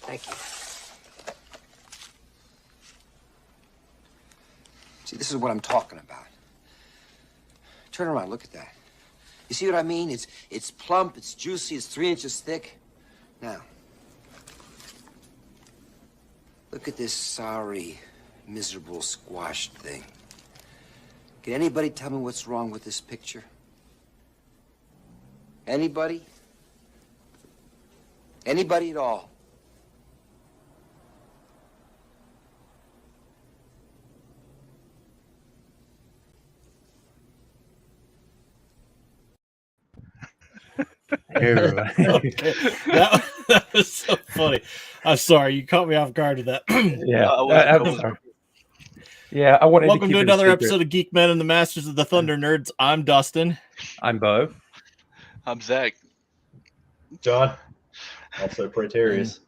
Thank you. See, this is what I'm talking about. Turn around, look at that. You see what I mean? It's plump, it's juicy, it's 3 inches thick. Now, look at this sorry, miserable, squashed thing. Can anybody tell me what's wrong with this picture? Anybody? Anybody at all? Okay. That was so funny. I'm sorry, you caught me off guard with that. Yeah, I'm sorry. Yeah, I wanted Welcome to to keep another it a secret. episode of Geek-Men and the Masters of the Thunder Nerds. I'm Dustin. I'm Bo. I'm Zach. John, also Praetorius.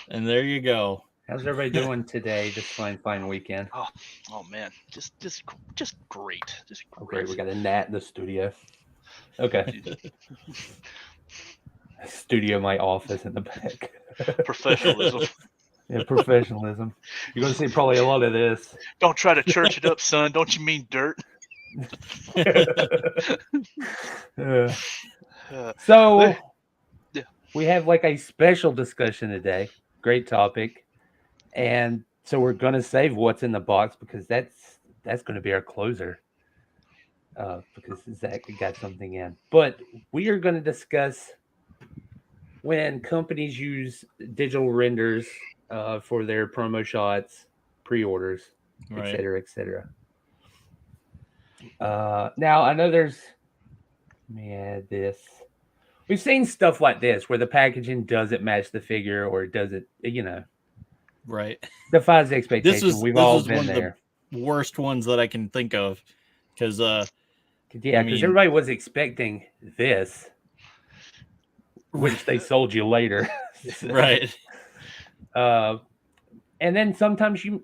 And there you go. How's everybody doing today? This fine weekend. Oh man, just great. Just Oh, great. great. We got a gnat in the studio. Okay. Studio, my office in the back. Professionalism. Yeah, professionalism. You're going to see probably a lot of this. Don't try to church it up, son. Don't you mean dirt? So Yeah. we have like a special discussion today. Great topic. And so we're going to save what's in the box because that's going to be our closer. Because Zach got something in. But we are going to discuss when companies use digital renders for their promo shots, pre-orders, Right. et cetera. Now, I know let me add this. We've seen stuff like this where the packaging doesn't match the figure or it doesn't, Right. defies expectation. We've all been one of there. the worst ones that I can think of. Because, Because I mean- everybody was expecting this, which they sold you later. right. And then sometimes you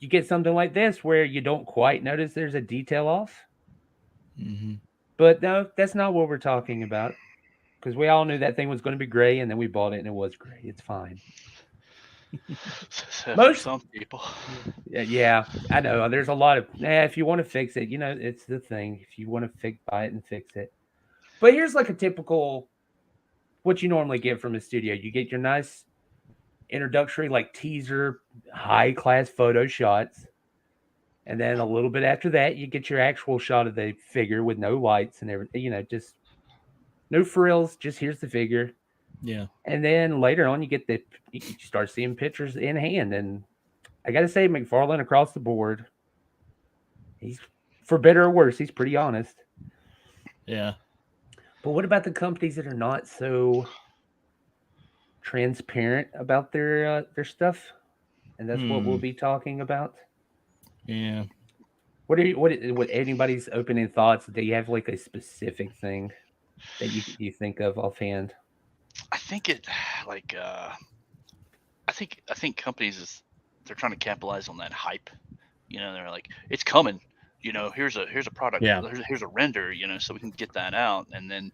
get something like this where you don't quite notice there's a detail off. Mm-hmm. But no, that's not what we're talking about. Because we all knew that thing was going to be gray, and then we bought it, and it was gray. It's fine. For some people. Yeah, I know. There's a lot of, if you want to fix it, it's the thing. If you want to buy it and fix it. But here's like a typical, what you normally get from a studio. You get your nice introductory, like teaser, high-class photo shots. And then a little bit after that, you get your actual shot of the figure with no lights and everything, just no frills, just here's the figure. Yeah. And then later on, you start seeing pictures in hand. And I got to say, McFarlane across the board, he's, for better or worse, he's pretty honest. Yeah. But what about the companies that are not so transparent about their stuff? And that's what we'll be talking about. Yeah. What anybody's opening thoughts? Do you have like a specific thing that you think of offhand? I think I think companies they're trying to capitalize on that hype. They're like, it's coming. Here's a product. Yeah. Here's a render. So we can get that out and then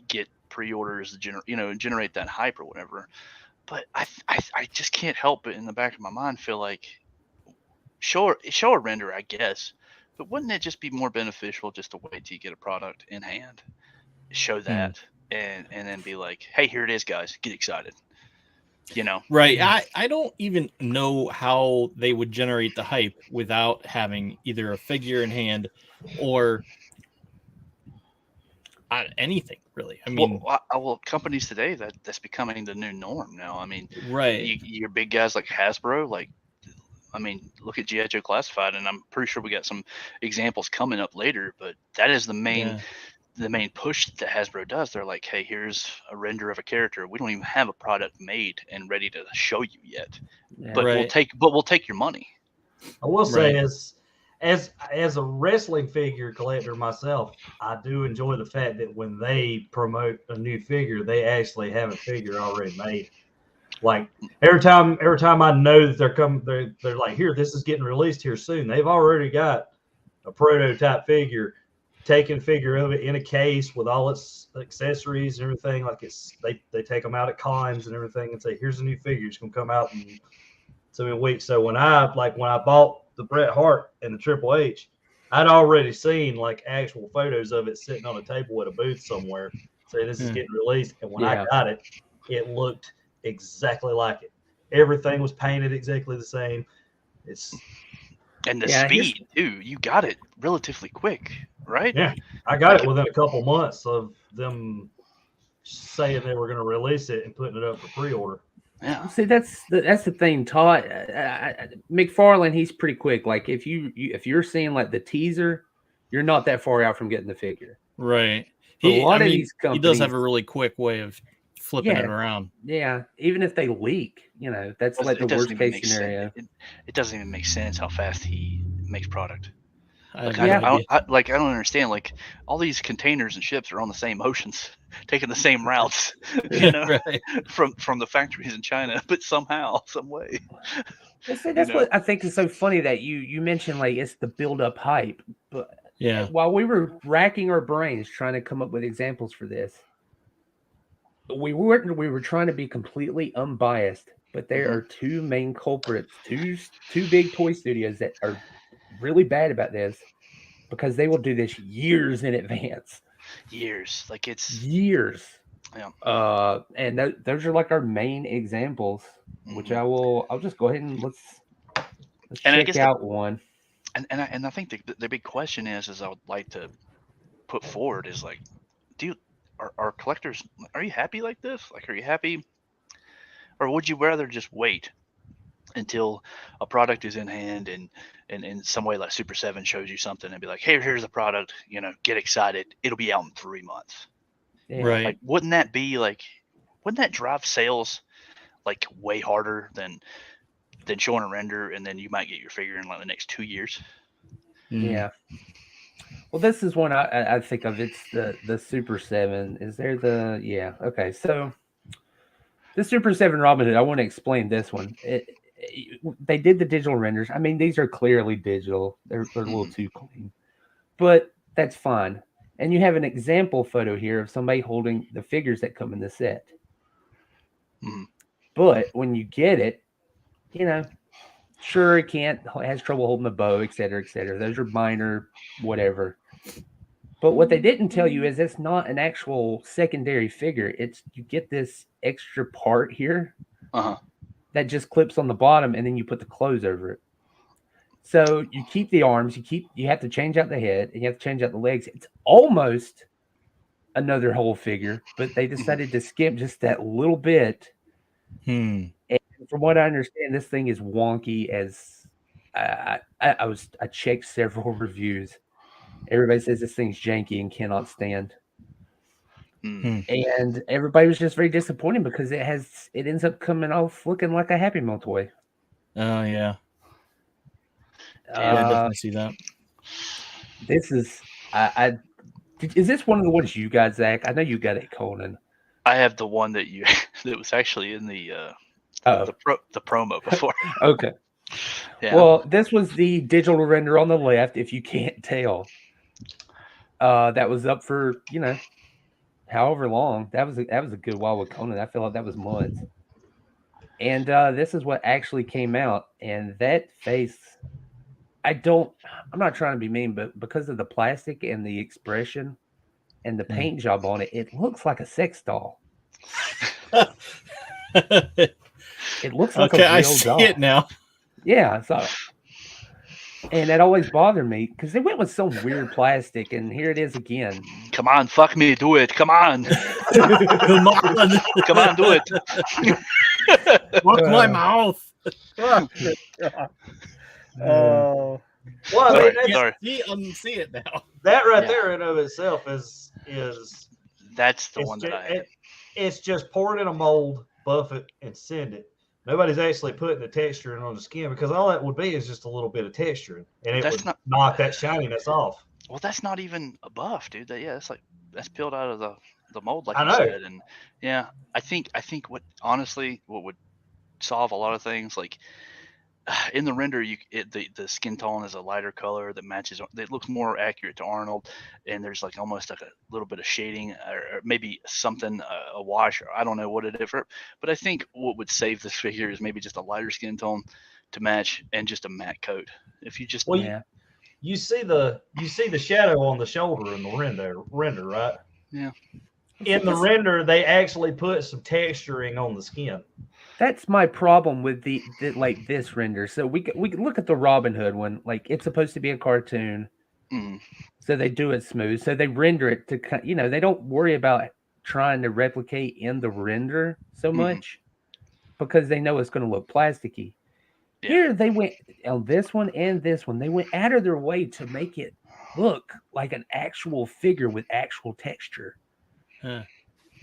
get pre-orders. Generate that hype or whatever. But I just can't help but in the back of my mind feel like show a render, I guess. But wouldn't it just be more beneficial just to wait till you get a product in hand, show that, and then be like, hey, here it is, guys, get excited. Right. I don't even know how they would generate the hype without having either a figure in hand or anything, really. I mean, well, companies today that's becoming the new norm now. I mean, right. Your big guys like Hasbro, look at G.I. Joe Classified, and I'm pretty sure we got some examples coming up later. But that is the main push that Hasbro does. They're like, hey, here's a render of a character. We don't even have a product made and ready to show you yet, but we'll take your money. I will say, as a wrestling figure collector myself, I do enjoy the fact that when they promote a new figure, they actually have a figure already made. Like every time I know that they're like, here, this is getting released here soon. They've already got a prototype figure taking figure of it in a case with all its accessories and everything. Like they take them out at cons and everything and say, here's a new figure. It's gonna come out in so many weeks. So when I bought the Bret Hart and the Triple H, I'd already seen like actual photos of it sitting on a table at a booth somewhere saying this is getting released. And when I got it, it looked exactly like it. Everything was painted exactly the same. And the speed too. You got it relatively quick, right? Yeah, I got it within a couple months of them saying they were going to release it and putting it up for pre-order. Yeah. See, that's the thing, Todd. McFarlane, he's pretty quick. Like if you're seeing like the teaser, you're not that far out from getting the figure. Right. A lot of these companies, he does have a really quick way of flipping it around. Yeah, even if they leak, that's like the worst case scenario. It doesn't even make sense how fast he makes product. I don't understand. Like all these containers and ships are on the same oceans, taking the same routes, right. from the factories in China, but somehow, some way. See, that's what I think is so funny that you mentioned like it's the build up hype, but while we were racking our brains trying to come up with examples for this, we were trying to be completely unbiased, but there are two main culprits, two big toy studios that are really bad about this because they will do this years in advance. Years, like it's years. Yeah. And those are like our main examples, which I'll just go ahead and let's check out one. And I think the big question is I would like to put forward is like, are collectors, are you happy like this? Like, are you happy, or would you rather just wait until a product is in hand and in some way like Super 7 shows you something and be like, hey, here's the product, get excited, it'll be out in 3 months. Right. Like, wouldn't that drive sales like way harder than showing a render and then you might get your figure in like the next 2 years? Yeah. Well, this is one I think of. It's the Super 7. Is there okay. So the Super 7 Robin Hood, I want to explain this one. They did the digital renders. I mean, these are clearly digital. They're a little too clean. But that's fine. And you have an example photo here of somebody holding the figures that come in the set. But when you get it, sure, it has trouble holding the bow, et cetera, et cetera. Those are minor, whatever. But what they didn't tell you is it's not an actual secondary figure. You get this extra part here that just clips on the bottom, and then you put the clothes over it. So you keep the arms, you have to change out the head, and you have to change out the legs. It's almost another whole figure, but they decided to skip just that little bit. And from what I understand, this thing is wonky as I checked several reviews. Everybody says this thing's janky and cannot stand. And everybody was just very disappointed because it ends up coming off looking like a Happy Meal toy. Oh yeah. I definitely see that. This is is this one of the ones you got, Zach? I know you got it, Conan. I have the one that was actually in the promo before. Okay. Yeah. Well, this was the digital render on the left, if you can't tell. That was up for, however long. That was a good while with Conan. I feel like that was months. And this is what actually came out. And that face, I'm not trying to be mean, but because of the plastic and the expression and the paint job on it, it looks like a sex doll. It looks like a real doll. I see it now. Yeah, so, and that always bothered me because they went with some weird plastic, and here it is again. Come on, fuck me, do it. Come on. Come on. Come on, do it. Fuck my mouth. Well, sorry. Unsee it now. That right there in of itself is that's the one that I have. It's just pour it in a mold, buff it, and send it. Nobody's actually putting the texturing on the skin because all that would be is just a little bit of texturing, and it would knock that shininess off. Well, that's not even a buff, dude. That's peeled out of the mold, like I you know. said. And yeah, I think what would solve a lot of things, like in the render, the skin tone is a lighter color that matches. It looks more accurate to Arnold, and there's like almost like a little bit of shading, or maybe something, a wash. Or I don't know what it is, but I think what would save this figure is maybe just a lighter skin tone to match, and just a matte coat. If you just you see the shadow on the shoulder in the render, right? Yeah. In the render, they actually put some texturing on the skin. That's my problem with the like this render. So we look at the Robin Hood one. Like, it's supposed to be a cartoon, so they do it smooth. So they render it to, they don't worry about trying to replicate in the render so much because they know it's going to look plasticky. Yeah. Here they went on this one and this one. They went out of their way to make it look like an actual figure with actual texture. Huh.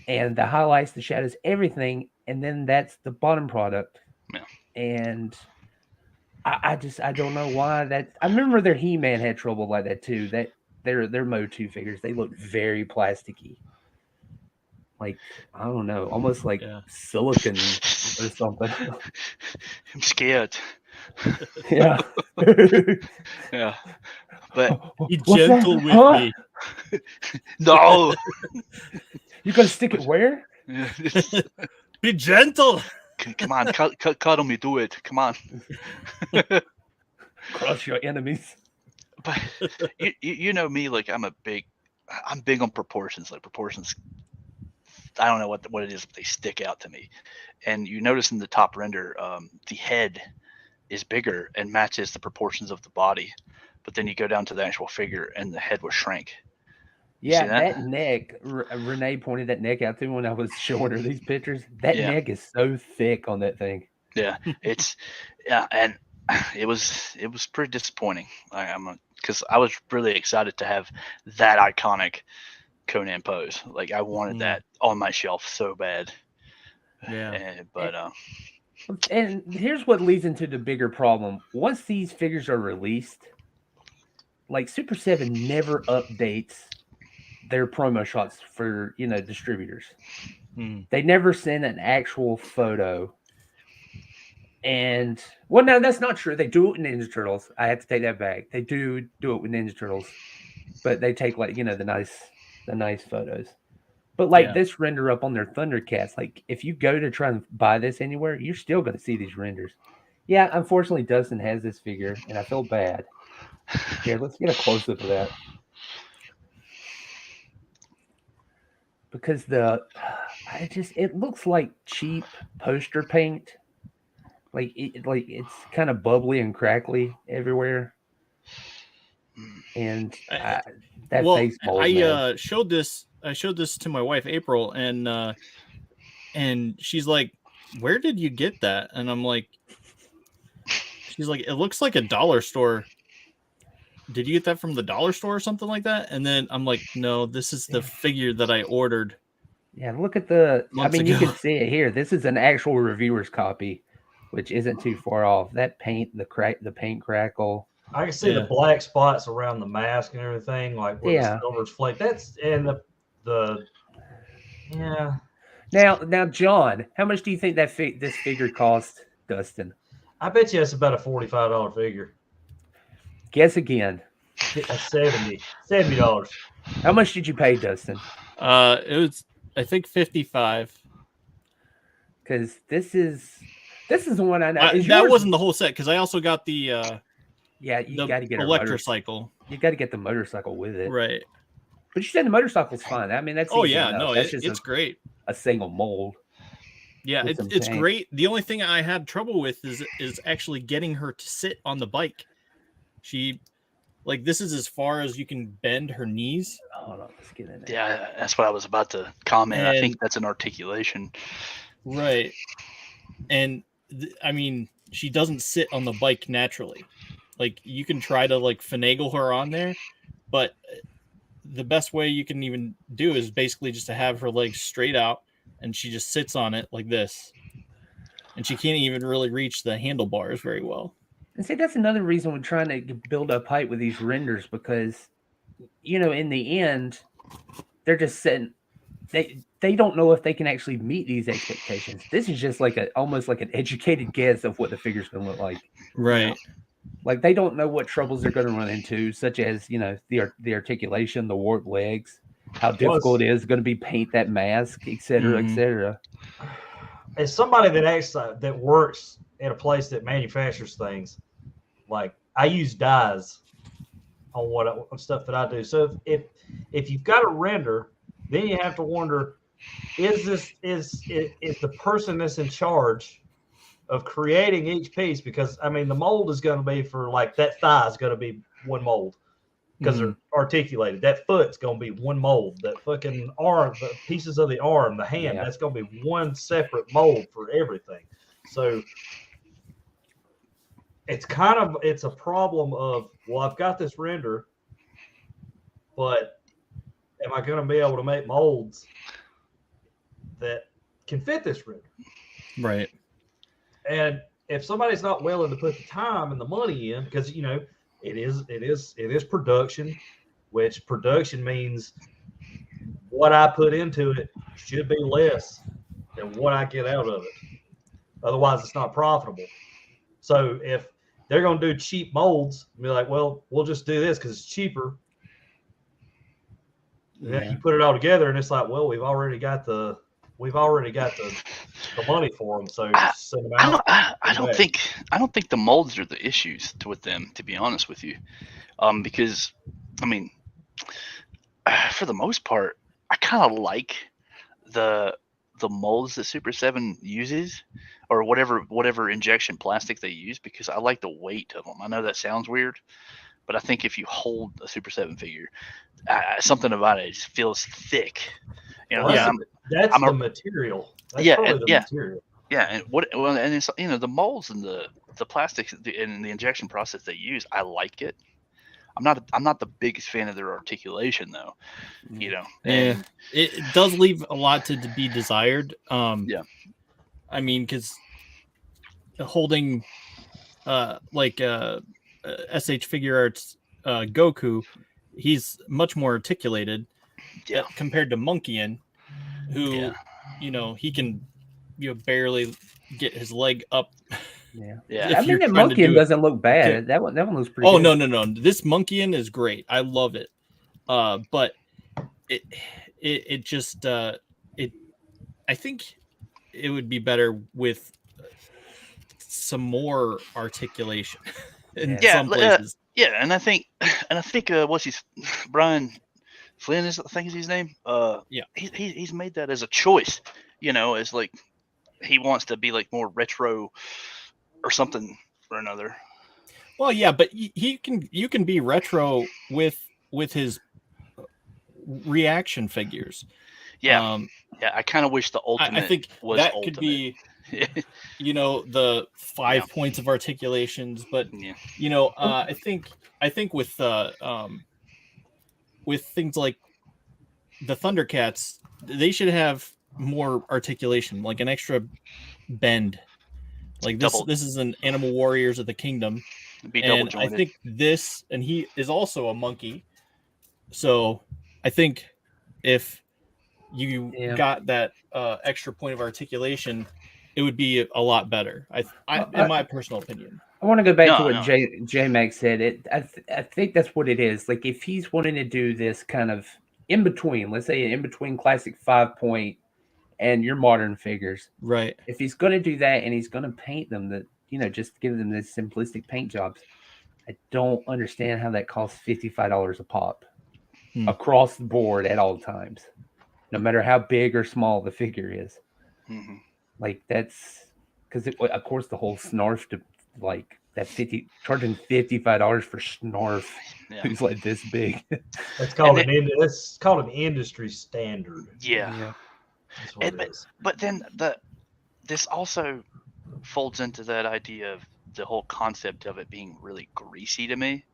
And the highlights, the shadows, everything, and then that's the bottom product. Yeah. And I don't know why that. I remember their He-Man had trouble like that too. That their Mo2 figures, they look very plasticky, like, I don't know, almost like silicon or something. I'm scared. Yeah. Yeah. But be gentle with me. No. You gonna stick it where? Be gentle. Come on, cuddle me, do it. Come on. Crush your enemies. But you know me, like I'm big on proportions. Like proportions, I don't know what it is, but they stick out to me. And you notice in the top render, the head is bigger and matches the proportions of the body. But then you go down to the actual figure, and the head was shrank. Yeah, that neck, Renee pointed that neck out to me when I was showing her these pictures. That neck is so thick on that thing. Yeah, and it was pretty disappointing. Because I was really excited to have that iconic Conan pose. Like, I wanted that on my shelf so bad. Yeah, and here's what leads into the bigger problem. Once these figures are released, like, Super 7 never updates their promo shots for, distributors. They never send an actual photo. And, well, no, that's not true. They do it in Ninja Turtles. I have to take that back. They do it with Ninja Turtles, but they take, like, the nice photos. But, like, this render up on their Thundercats, like, if you go to try and buy this anywhere, you're still going to see these renders. Yeah, unfortunately, Dustin has this figure, and I feel bad. Here, let's get a close-up of that. Because it looks like cheap poster paint. Like, it's kind of bubbly and crackly everywhere. And that face mold. I showed this to my wife April, and she's like, "Where did you get that?" And I'm like, she's like, "It looks like a dollar store. Did you get that from the dollar store or something like that?" And then I'm like, "No, this is the figure that I ordered." Yeah, look at you can see it here. This is an actual reviewer's copy, which isn't too far off. That paint, the paint crackle. I can see the black spots around the mask and everything, like where the silver's flake. Now, John, how much do you think that this figure cost, Dustin? I bet you it's about a $45 figure. Guess again. $70. How much did you pay, Dustin? It was, I think, 55. Because this is the one I know. That wasn't the whole set, because I also got the you got to get electrocycle. You got to get the motorcycle with it, right? But you said the motorcycle's fine. I mean, that's it's great. A single mold. Yeah, it's great. The only thing I had trouble with is actually getting her to sit on the bike. She, like, this is as far as you can bend her knees. Hold on, let's get in there. Yeah, that's what I was about to comment. I think that's an articulation. Right. And I mean, she doesn't sit on the bike naturally. Like, you can try to, like, finagle her on there, but the best way you can even do is basically just to have her legs straight out, and she just sits on it like this. And she can't even really reach the handlebars very well. And see, that's another reason we're trying to build up height with these renders, because, in the end, they're just sitting. they don't know if they can actually meet these expectations. This is just like almost like an educated guess of what the figure's going to look like. Right. Like they don't know what troubles they're going to run into, such as the articulation, the warped legs, how difficult it is going to be paint that mask, etc., etc. As somebody that works at a place that manufactures things, like I use dyes on stuff that I do. So if you've got a render, then you have to wonder, is the person that's in charge of creating each piece? Because I mean, the mold is going to be for like that thigh is going to be one mold because they're articulated. That foot's going to be one mold. That fucking arm, the pieces of the arm, the hand, that's going to be one separate mold for everything. So it's a problem of, well, I've got this render, but am I going to be able to make molds that can fit this render? Right. And if somebody's not willing to put the time and the money in, because it is production, which production means what I put into it should be less than what I get out of it. Otherwise, it's not profitable. So if they're going to do cheap molds, be like, well, we'll just do this because it's cheaper. Then you put it all together, and it's like, well, we've already got the money for them. So just send them out. I don't think the molds are the issues with them, to be honest with you, because I mean, for the most part, I kind of like the molds that Super 7 uses, or whatever injection plastic they use, because I like the weight of them. I know that sounds weird, but I think if you hold a Super 7 figure, something about it just feels thick. That's the material. That's material. Yeah, and it's the molds and the plastics and the injection process they use. I like it. I'm not the biggest fan of their articulation though. And it does leave a lot to be desired. I mean, because holding SH Figure Arts Goku, he's much more articulated compared to Monkeyin, who he can barely get his leg up. I mean, that Monkeyin doesn't look bad. That one looks pretty good. No. This Monkeyin is great. I love it. But it just I think it would be better with some more articulation in some places. And I think what's his Brian Flynn I think is his name. He's made that as a choice. As like he wants to be like more retro or something or another. Well, yeah, but you can be retro with his reaction figures. I kind of wish the ultimate I think was that ultimate. Could be the 5 points of articulations, but I think with things like the Thundercats, they should have more articulation, like an extra bend. Like this is an Animal Warriors of the Kingdom, and I think this, and he is also a monkey, so I think if you got that extra point of articulation, it would be a lot better. In my personal opinion. I want to go back to what J Mac said. I think that's what it is. Like if he's wanting to do this kind of in between, let's say in between classic 5-point and your modern figures, right? If he's going to do that and he's going to paint them, just give them this simplistic paint jobs, I don't understand how that costs $55 a pop across the board at all times, no matter how big or small the figure is. Mm-hmm. Like that's because of course the whole Snarf to like that charging $55 for Snarf who's like this big. That's called an industry standard. Yeah. But then this also folds into that idea of the whole concept of it being really greasy to me,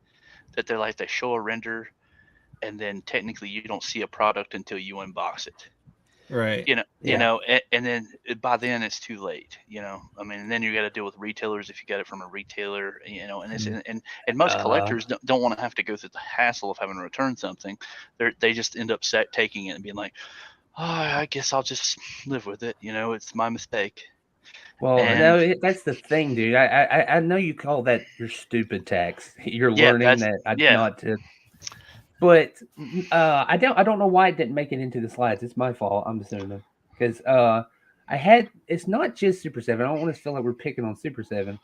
that they're like, they show a render and then technically you don't see a product until you unbox it. Right. And then by then it's too late, I mean, and then you got to deal with retailers if you got it from a retailer, and it's and most collectors don't want to have to go through the hassle of having to return something. They just end up taking it and being like, I guess I'll just live with it. It's my mistake. Well, And no, that's the thing, dude. I know you call that your stupid tax. You're yeah, learning that yeah. not to. But I don't know why it didn't make it into the slides. It's my fault. I'm assuming because it's not just Super 7. I don't want to feel like we're picking on Super 7.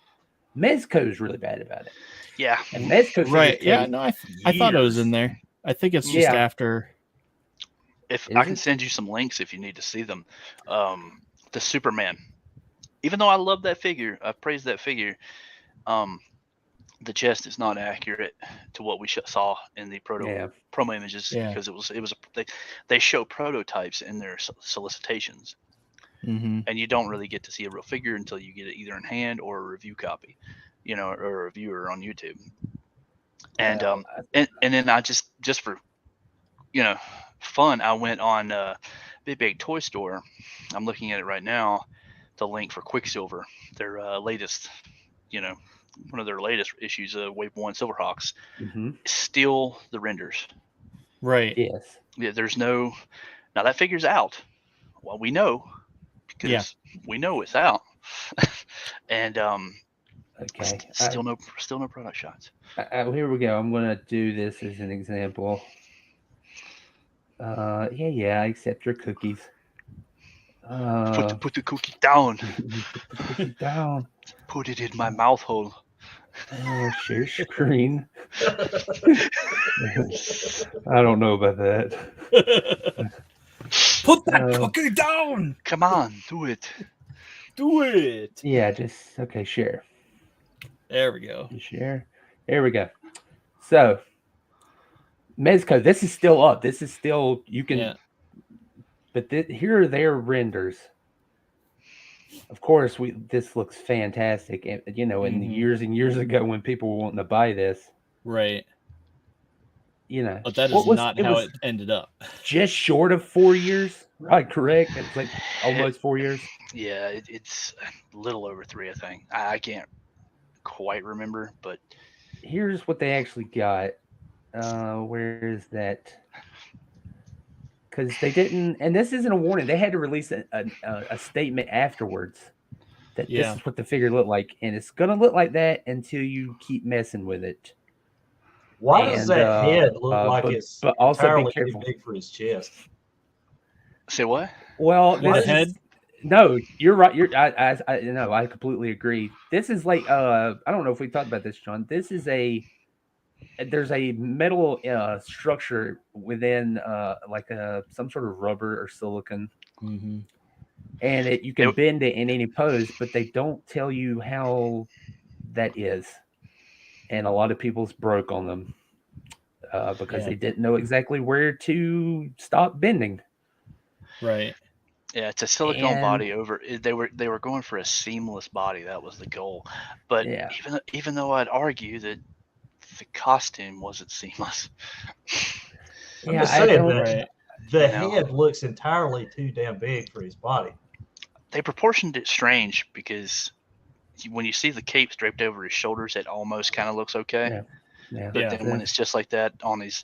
Mezco's really bad about it. Yeah. And Mezco Right. Yeah. No, I thought it was in years. there. I think it's just Yeah. after. If Is I can it? send you some links if you need to see them. The Superman. Even though I love that figure, I praise that figure. The chest is not accurate to what we saw in the promo images Yeah. because they show prototypes in their solicitations, Mm-hmm. and you don't really get to see a real figure until you get it either in hand or a review copy, or a reviewer on YouTube. And Well, and then I just for fun, I went on Big Toy Store. I'm looking at it right now. The link for Quicksilver, their latest, one of their latest issues of Wave 1 Silverhawks, still the renders. Right. Yes. Yeah, there's no. Now that figure's out. Well, we know because we know it's out. And Okay. still no product shots. Here we go. I'm gonna do this as an example. I accept your cookies. Put the cookie down. Put the cookie down. Put it in my mouth hole. Share screen. I don't know about that. Put that cookie down. Come on, do it. Do it. Yeah, okay. Share. There we go. Share. There we go. So, Mezco, this is still up. This is still you can. Yeah. But here are their renders. Of course, this looks fantastic. And in years and years ago when people were wanting to buy this, right? But that is how it ended up. Just short of 4 years, right? Correct. It's like almost 4 years. Yeah, it's a little over 3, I think. I can't quite remember, but here's what they actually got. Where is that? Because they didn't, and this isn't a warning. They had to release a statement afterwards that this is what the figure looked like, and it's gonna look like that until you keep messing with it. Why does that head look like it's entirely too big for his chest? Say what? Well, the head. No, you're right. I completely agree. This is like I don't know if we talked about this, John. This is there's a metal structure within like some sort of rubber or silicon, and you can bend it in any pose, but they don't tell you how that is, and a lot of people's broke on them because they didn't know exactly where to stop bending. Right. Yeah, it's a silicone body over. They were going for a seamless body. That was the goal. But even though I'd argue that the costume wasn't seamless. I'm just saying that the head looks entirely too damn big for his body. They proportioned it strange because when you see the cape draped over his shoulders, it almost kind of looks okay. But then when it's just like that on his,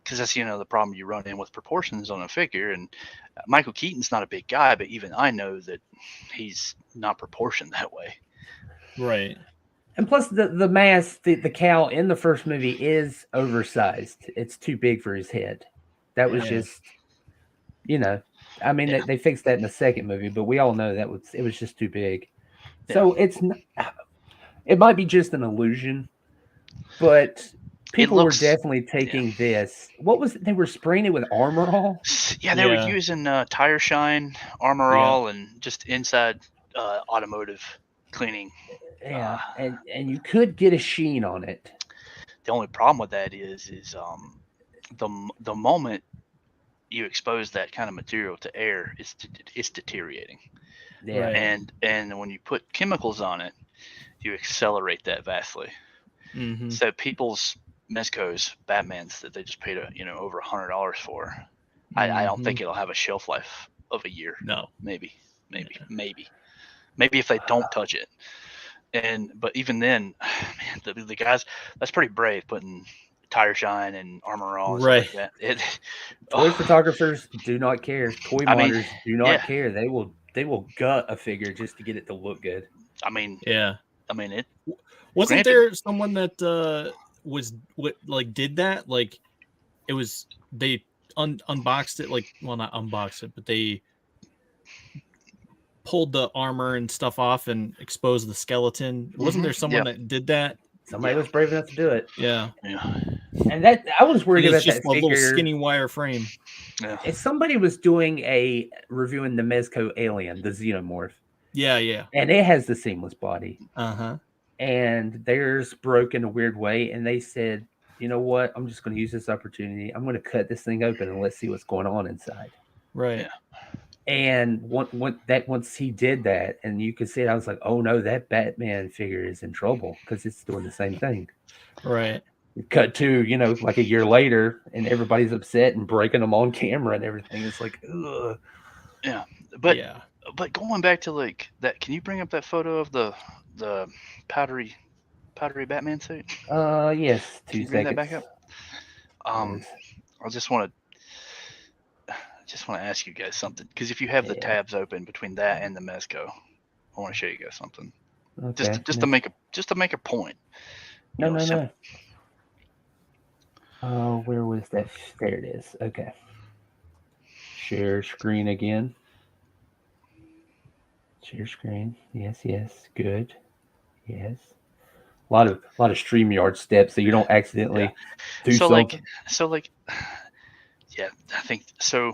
because that's the problem you run in with proportions on a figure. And Michael Keaton's not a big guy, but even I know that he's not proportioned that way. Right. And plus the mask, the cowl in the first movie is oversized. It's too big for his head. That was just, I mean, they fixed that in the second movie, but we all know it was just too big. Yeah. So it might be just an illusion, but people were definitely taking this. What was it? They were spraying it with Armor All? Yeah, they were using Tire Shine, Armor All, and just inside automotive cleaning. Yeah, and you could get a sheen on it. The only problem with that is the moment you expose that kind of material to air, it's deteriorating. Yeah, and when you put chemicals on it, you accelerate that vastly. Mm-hmm. So people's Mezco's, Batman's that they just paid over $100 for, I don't think it'll have a shelf life of a year. No, maybe if they don't touch it. But even then, man, the guys, that's pretty brave putting Tire Shine and Armor All and Right. stuff like that. Toy photographers do not care. Toy I mean, modders do not yeah. care. They will gut a figure just to get it to look good. I mean, Yeah. it Wasn't granted- there someone that was like did that? Like it was they unboxed it, like, well, not unboxed it, but they pulled the armor and stuff off and exposed the skeleton. Wasn't there someone that did that? Somebody was brave enough to do it. Yeah. And that I was worried And about it's just that a little figure. skinny wire frame. Yeah. If somebody was doing a reviewing the Mezco alien, the xenomorph, Yeah. and it has the seamless body, Uh-huh. and theirs broke in a weird way, and they said, you know what, I'm just going to use this opportunity. I'm going to cut this thing open and let's see what's going on inside. Right. Yeah. And once he did that, and you could see it, I was like, oh no, that Batman figure is in trouble because it's doing the same thing. Right. Cut to, like a year later, and everybody's upset and breaking them on camera and everything. It's like, ugh. Yeah. But yeah. But going back to like that, can you bring up that photo of the powdery Batman suit? Yes. Can 2 you bring that seconds. back up? I just want to ask you guys something, because if you have the tabs open between that and the Mezco, I want to show you guys something. Okay. Just to make a point. No. Oh, where was that? There it is. Okay. Share screen again. Share screen. Yes. Good. Yes. A lot of StreamYard steps so you don't accidentally do something. Yeah, I think so.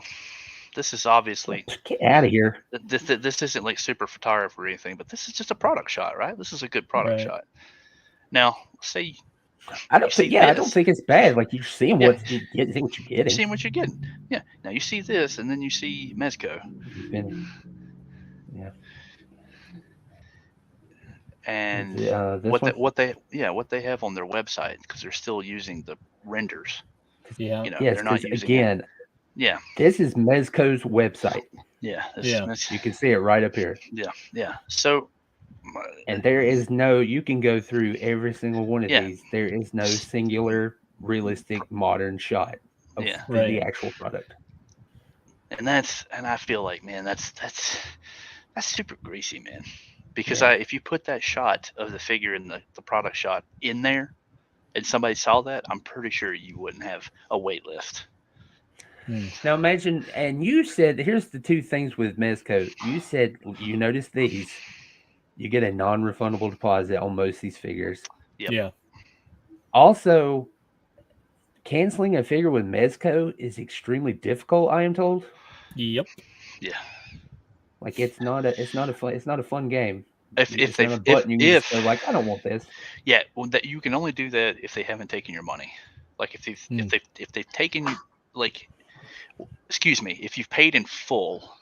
This is obviously Get out of here. This isn't like super photography or anything, but this is just a product shot, right? This is a good product shot. Now, say I don't think it's bad. Like you're seeing what you're getting. You're seeing what you're getting. Yeah. Now you see this, and then you see Mezco. Yeah. And what they have on their website, because they're still using the renders. Yeah. They're not using again. Yeah. This is Mezco's website. Yeah. You can see it right up here. Yeah. So. And there is no. You can go through every single one of these. There is no singular, realistic, modern shot of the actual product. And I feel like, man, that's super greasy, man. Because if you put that shot of the figure in the product shot in there, and somebody saw that, I'm pretty sure you wouldn't have a wait list. Now imagine, and you said, here's the two things with Mezco. You said you notice these. You get a non-refundable deposit on most of these figures. Yep. Yeah. Also, canceling a figure with Mezco is extremely difficult, I am told. Yep. Yeah. Like it's not a fun game. If they go like, I don't want this. Yeah, well, that you can only do that if they haven't taken your money. Like if they've taken you, like, excuse me, if you've paid in full,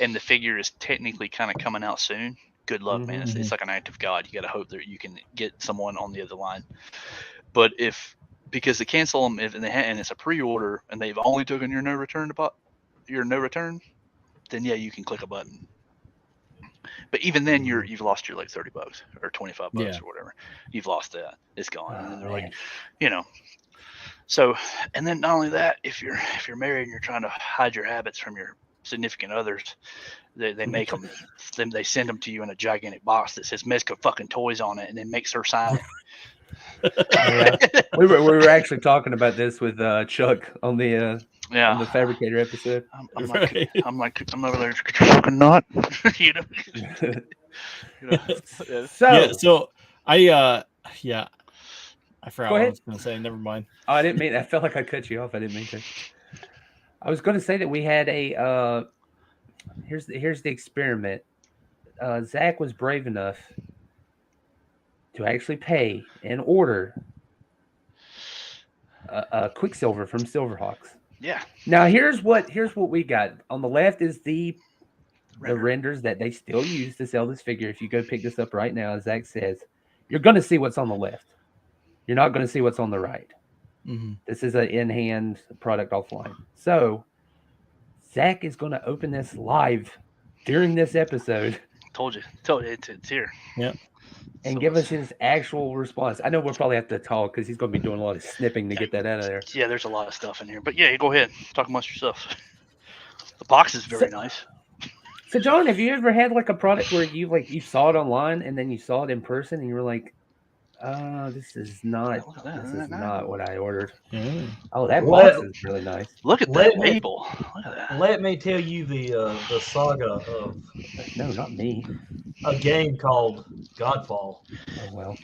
and the figure is technically kind of coming out soon. Good luck, man. It's like an act of God. You got to hope that you can get someone on the other line. But because they cancel them and it's a pre-order and they've only taken your no return, then yeah, you can click a button. But even then, you've lost your like $30 or $25 or whatever. You've lost that. It's gone. And then they're like, So, and then not only that, if you're married and you're trying to hide your habits from your significant others, they make them. They send them to you in a gigantic box that says Mezco fucking toys on it, and then makes her sign it. We were actually talking about this with Chuck on the Fabricator episode. I'm over there. Could you fucking not? So I forgot what I was gonna say. Never mind. Oh, I didn't mean. I felt like I cut you off. I didn't mean to. I was going to say that we had a. Here's the experiment. Zach was brave enough to actually pay and order a Quicksilver from Silverhawks. Yeah. Now here's what we got. On the left is the renders that they still use to sell this figure. If you go pick this up right now, as Zach says, you're going to see what's on the left. You're not going to see what's on the right. Mm-hmm. This is an in-hand product offline. So Zach is going to open this live during this episode. Told you, it's here. Yeah. and So give us his actual response. I know we'll probably have to talk because he's going to be doing a lot of snipping to get that out of there. Yeah, there's a lot of stuff in here. But yeah, go ahead. Talk amongst yourself. The box is very nice. So, John, have you ever had like a product where you saw it online and then you saw it in person and you were like, this is not what I ordered. Yeah. Oh, that box is really nice. Look at that label. Look at that. Let me tell you the saga of no, not me. A game called Godfall. Oh well.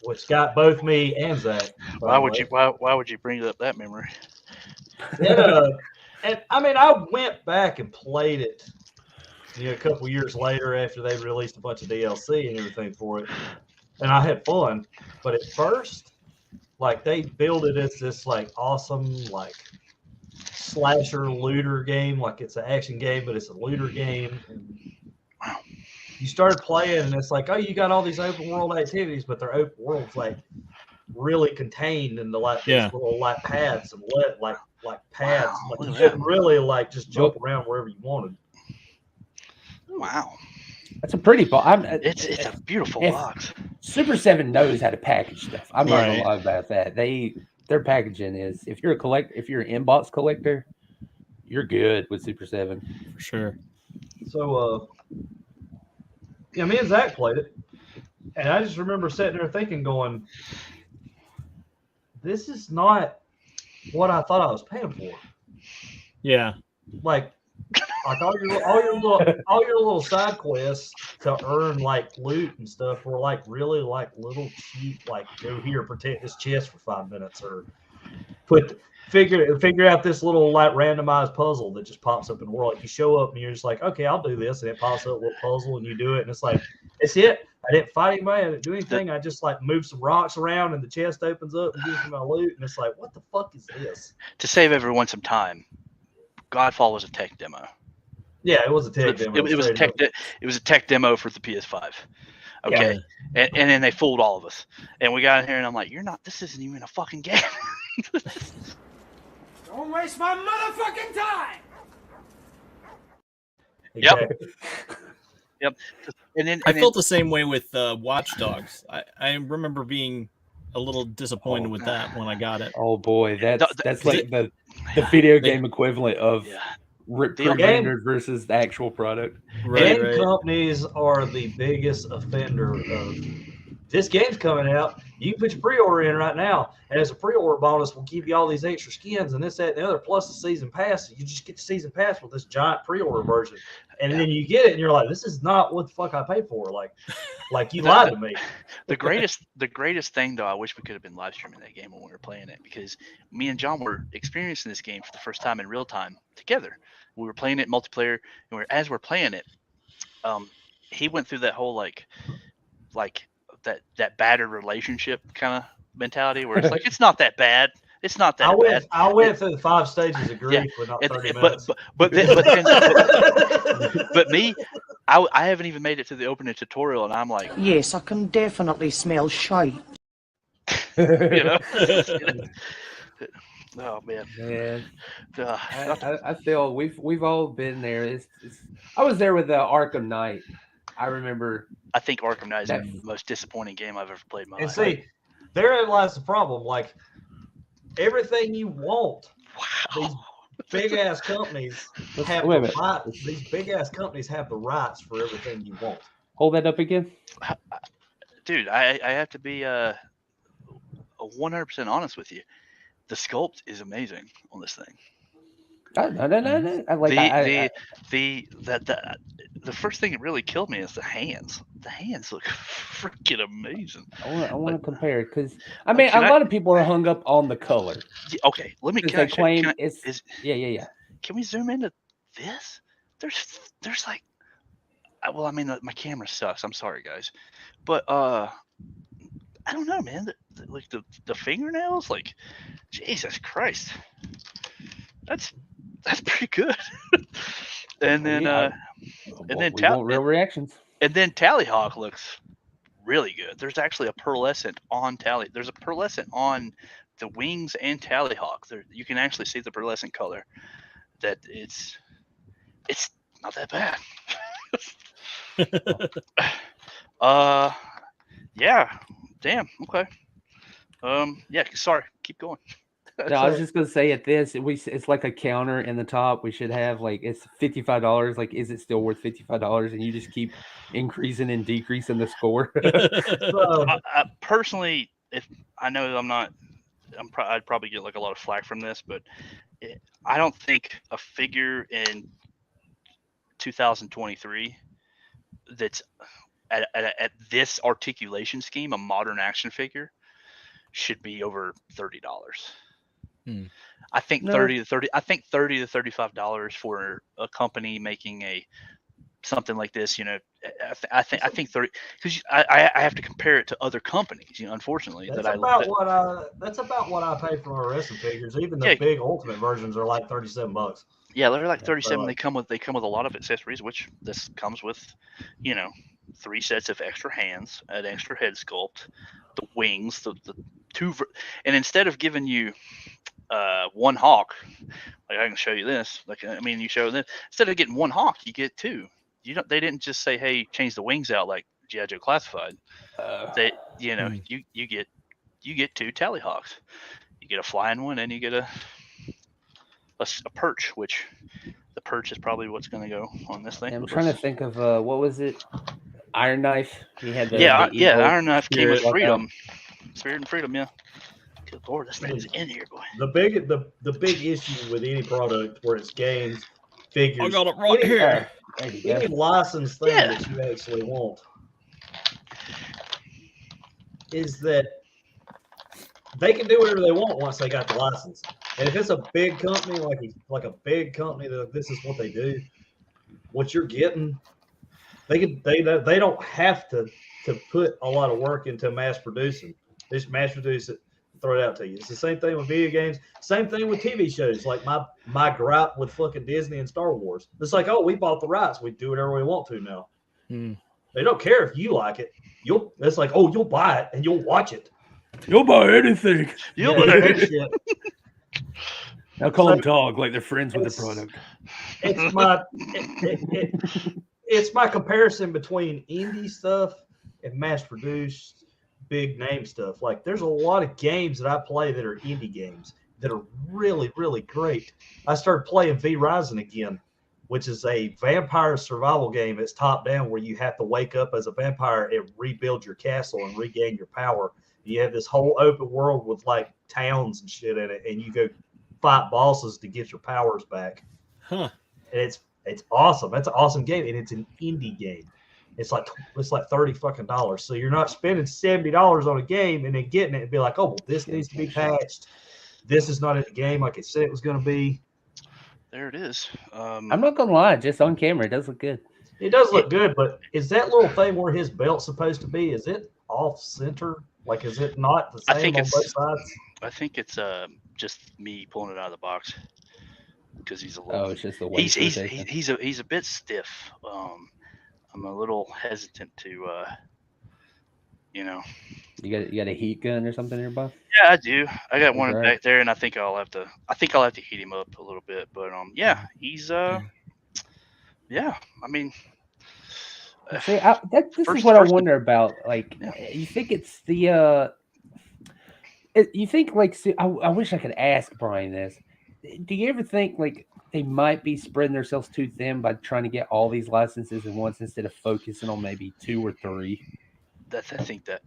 Which got both me and Zach. Why would you bring up that memory? And I mean, I went back and played it, a couple years later after they released a bunch of DLC and everything for it, and I had fun. But at first, like they build it as this like awesome like slasher looter game, like it's an action game, but it's a looter game. And you started playing, and it's like, oh, you got all these open world activities, but they're open worlds like really contained in the these little like paths and like paths. Like you couldn't really like just jump around wherever you wanted. Wow. That's a pretty box. It's a beautiful box. Super7 knows how to package stuff. I'm not gonna lie about that. Their packaging is if you're an inbox collector, you're good with Super7 for sure. So me and Zach played it, and I just remember sitting there thinking, going, "This is not what I thought I was paying for." Yeah, like all your little side quests to earn like loot and stuff were like really like little cheap, like go here, protect this chest for 5 minutes, or figure out this little like randomized puzzle that just pops up in the world. Like you show up and you're just like, okay, I'll do this, and it pops up a little puzzle and you do it, and it's like, it's it. I didn't fight anybody, I didn't do anything. I just like moved some rocks around and the chest opens up and gives me my loot, and it's like, what the fuck is this? To save everyone some time, Godfall was a tech demo. Yeah, it was a tech demo. It was a tech demo for the PS5. Okay, and then they fooled all of us, and we got in here, and I'm like, this isn't even a fucking game. Don't waste my motherfucking time. Yep. And then I felt the same way with Watch Dogs. I remember being a little disappointed with that when I got it. Oh boy, that's like the video game equivalent of pre-rendered versus the actual product. Game companies are the biggest offender of this game's coming out. You can put your pre-order in right now, and as a pre-order bonus, we'll give you all these extra skins and this, that, and the other, plus the season pass. You just get the season pass with this giant pre-order version, and then you get it, and you're like, "This is not what the fuck I paid for." Like you lied to me. The greatest thing, though, I wish we could have been live streaming that game when we were playing it, because me and John were experiencing this game for the first time in real time together. We were playing it multiplayer, and as we're playing it, he went through that whole like that battered relationship kind of mentality where it's like, it's not that bad. It's not that bad. I went through the 5 stages of grief with not 30 minutes. But me, I haven't even made it to the opening tutorial, and I'm like, yes, I can definitely smell shite. Oh man. I feel we've all been there. I was there with the Arkham Knight. I remember. I think Arkham Knight is the most disappointing game I've ever played in my life. See, therein lies the problem. Like everything you want, these big ass companies have the rights. These big ass companies have the rights for everything you want. Hold that up again, dude. I have to be 100% honest with you. The sculpt is amazing on this thing. No. The first thing that really killed me is the hands. The hands look freaking amazing. I want to compare it because a lot of people are hung up on the color. Okay, let me. Can we zoom into this? There's like, well, I mean, my camera sucks. I'm sorry, guys, but I don't know, man. The fingernails, like, Jesus Christ, that's pretty good. And then real reactions. And then Tallyhawk looks really good. There's actually a pearlescent on Tally. There's a pearlescent on the wings and Tallyhawk. You can actually see the pearlescent color. That it's not that bad. Yeah. Damn. Okay. Yeah. Sorry. Keep going. No, I was just gonna say it's like a counter in the top. We should have like it's $55. Like, is it still worth $55? And you just keep increasing and decreasing the score. So, I personally, if I know I'm not, I'd probably get like a lot of flack from this, but I don't think a figure in 2023 that's at this articulation scheme, a modern action figure, should be over $30. I think No. 30 to 30. I think $30 to $35 for a company making something like this. I think 30, because I have to compare it to other companies. Unfortunately, that's about what I pay for my wrestling figures. Even the big ultimate versions are like $37. Yeah, they're like 37. So, They come with a lot of accessories, which this comes with, 3 sets of extra hands, an extra head sculpt, the wings, the two, and instead of giving you one hawk, like I can show you this. You show this, instead of getting one hawk, you get 2. They didn't just say, hey, change the wings out like G.I. Joe Classified. You get 2 tally hawks. You get a flying one, and you get a perch, which the perch is probably what's going to go on this thing. I'm trying to think of what was it? Iron Knife. He had the Iron Knife came with freedom, spirit and freedom. Yeah. Good Lord, this thing's in here, boy. The big issue with any product where it's games, figures, I got it right here. Any licensed thing that you actually want is that they can do whatever they want once they got the license. And if it's a big company, like a big company that this is what they do, what you're getting, they don't have to put a lot of work into mass producing. They just mass produce it, throw it out to you. It's the same thing with video games. Same thing with TV shows. Like my gripe with fucking Disney and Star Wars. It's like, oh, we bought the rights. We do whatever we want to now. They don't care if you like it. It's like, oh, you'll buy it and you'll watch it. You'll buy anything. You'll buy anything. Now call them dog like they're friends with the product. It's my comparison between indie stuff and mass produced big name stuff. Like, there's a lot of games that I play that are indie games that are really, really great. I started playing V Rising again, which is a vampire survival game. It's top down where you have to wake up as a vampire and rebuild your castle and regain your power. You have this whole open world with like towns and shit in it, and you go fight bosses to get your powers back. And it's awesome. That's an awesome game, and it's an indie game. It's like $30 fucking dollars. So you're not spending $70 on a game and then getting it and be like, oh, well, this needs to be patched. This is not in the game like it said it was going to be. There it is. I'm not gonna lie, just on camera, it does look good. It does look good, but is that little thing where his belt's supposed to be? Is it off center? Like, is it not the same on both sides? I think it's just me pulling it out of the box because he's a little. Oh, it's just the way he's a bit stiff. I'm a little hesitant to, You got a heat gun or something here, Buff? Yeah, I do. I got one back there, and I think I'll have to heat him up a little bit. But yeah, he's yeah. I mean. See, this is what I wonder about. Like, you think it's the you think like I wish I could ask Brian this. Do you ever think like they might be spreading themselves too thin by trying to get all these licenses at once instead of focusing on maybe 2 or 3? I think that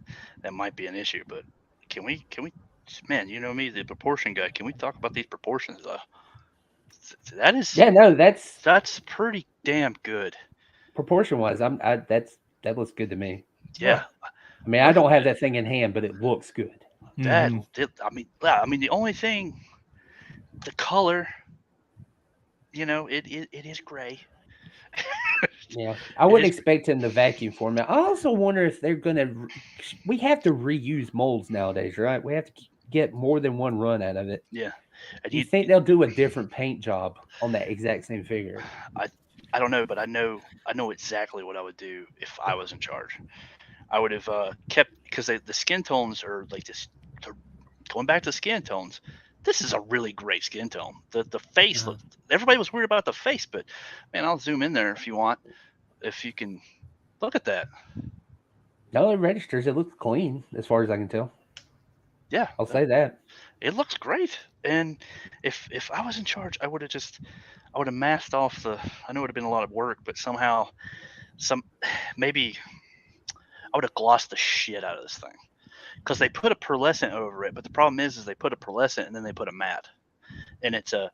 might be an issue. But can we? Man, you know me, the proportion guy. Can we talk about these proportions? That is. Yeah, no, that's pretty damn good. Proportion wise, that looks good to me. Yeah, I mean, I don't have that thing in hand, but it looks good. I mean, the only thing, the color, it is gray. Yeah, I wouldn't expect him to vacuum format. I also wonder if they're gonna. We have to reuse molds nowadays, right? We have to get more than one run out of it. Yeah. Do you think they'll do a different paint job on that exact same figure? I don't know, but I know exactly what I would do if I was in charge. I would have kept, because the skin tones are like this. Going back to skin tones, this is a really great skin tone. The face, everybody was weird about the face, but man, I'll zoom in there if you want. If you can look at that. No, it registers. It looks clean as far as I can tell. Yeah, I'll say that. it looks great. And if I was in charge, I would have masked off the. I know it would have been a lot of work, but somehow some maybe I would have glossed the shit out of this thing because they put a pearlescent over it. But the problem is they put a pearlescent and then they put a matte, and it's a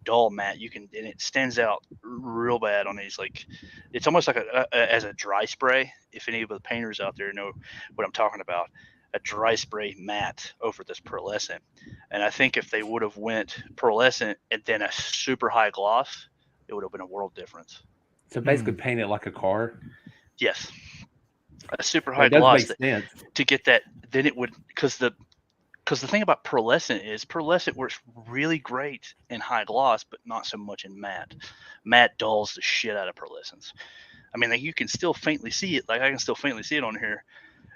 dull matte. And it stands out real bad on these. Like it's almost like as a dry spray. If any of the painters out there know what I'm talking about, a dry spray matte over this pearlescent. And I think if they would have went pearlescent and then a super high gloss, it would have been a world difference. So basically, paint it like a car. Yes, a super high That does gloss make sense. to get that. Then it would because the thing about pearlescent works really great in high gloss, but not so much in matte. Matte dulls the shit out of pearlescents. I mean, like you can still faintly see it. Like I can still faintly see it on here,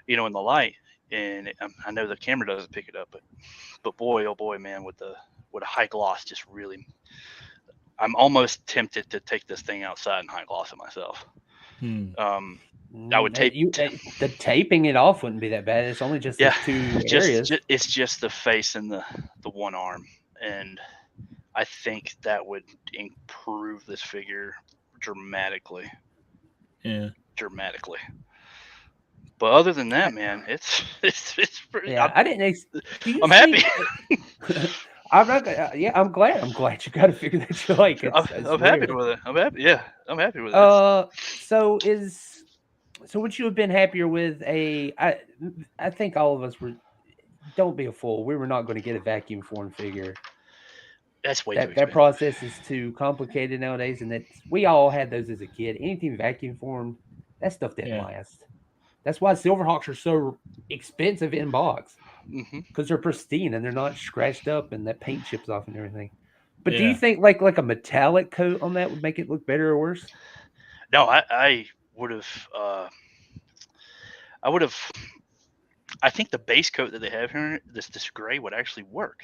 in the light. And I know the camera doesn't pick it up, but boy, oh boy, man, with a high gloss, just really, I'm almost tempted to take this thing outside and high gloss it myself. I would tape the taping it off wouldn't be that bad. It's only just those two areas. It's just the face and the one arm, and I think that would improve this figure dramatically. Yeah, dramatically. But other than that, man, it's pretty. Yeah, I didn't. I'm happy. I'm not. Yeah, I'm glad. I'm glad you got a figure that you like. I'm happy with it. I'm happy. Yeah, I'm happy with it. So would you have been happier with a? I think all of us were. Don't be a fool. We were not going to get a vacuum form figure. That's way too expensive. That process is too complicated nowadays, and that we all had those as a kid. Anything vacuum formed, that stuff didn't last. That's why Silverhawks are so expensive in box, because they're pristine and they're not scratched up and that paint chips off and everything. But do you think like a metallic coat on that would make it look better or worse? No, I would have. I think the base coat that they have here, this gray, would actually work.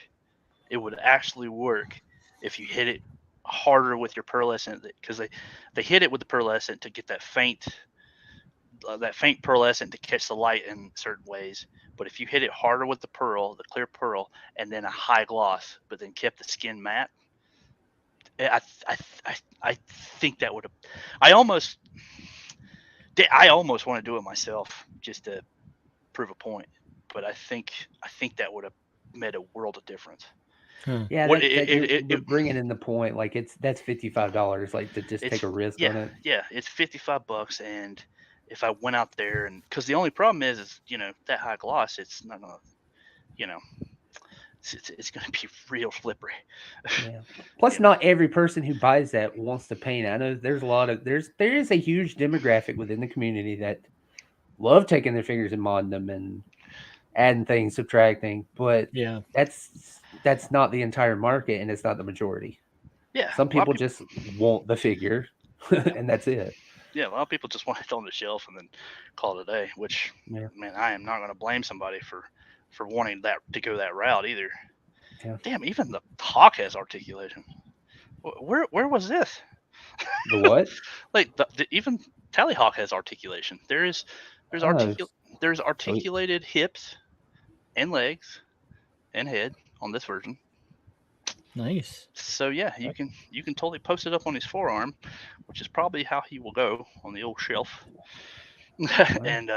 It would actually work if you hit it harder with your pearlescent, because they hit it with the pearlescent to get that faint pearlescent to catch the light in certain ways. But if you hit it harder with the clear pearl, and then a high gloss, but then kept the skin matte, I think that would have. I almost want to do it myself just to prove a point, but I think that would have made a world of difference. Yeah, you're bringing in the point. Like that's $55. Like to just take a risk on it. Yeah, it's $55, and if I went out there and because the only problem is that high gloss, it's not gonna, it's gonna be real slippery. Yeah. Plus, not every person who buys that wants to paint. I know there's there is a huge demographic within the community that love taking their fingers and modding them and adding things, subtracting, but that's not the entire market, and it's not the majority. Yeah, some people just want the figure, and that's it. Yeah, a lot of people just want it on the shelf and then call it a day. Which, man, I am not going to blame somebody for wanting that to go that route either. Yeah. Damn, even the Hawk has articulation. Where was this? The what? Like even Tallyhawk has articulation. There's articulated hips and legs and head on this version. Nice. So yeah, you can totally post it up on his forearm, which is probably how he will go on the old shelf. And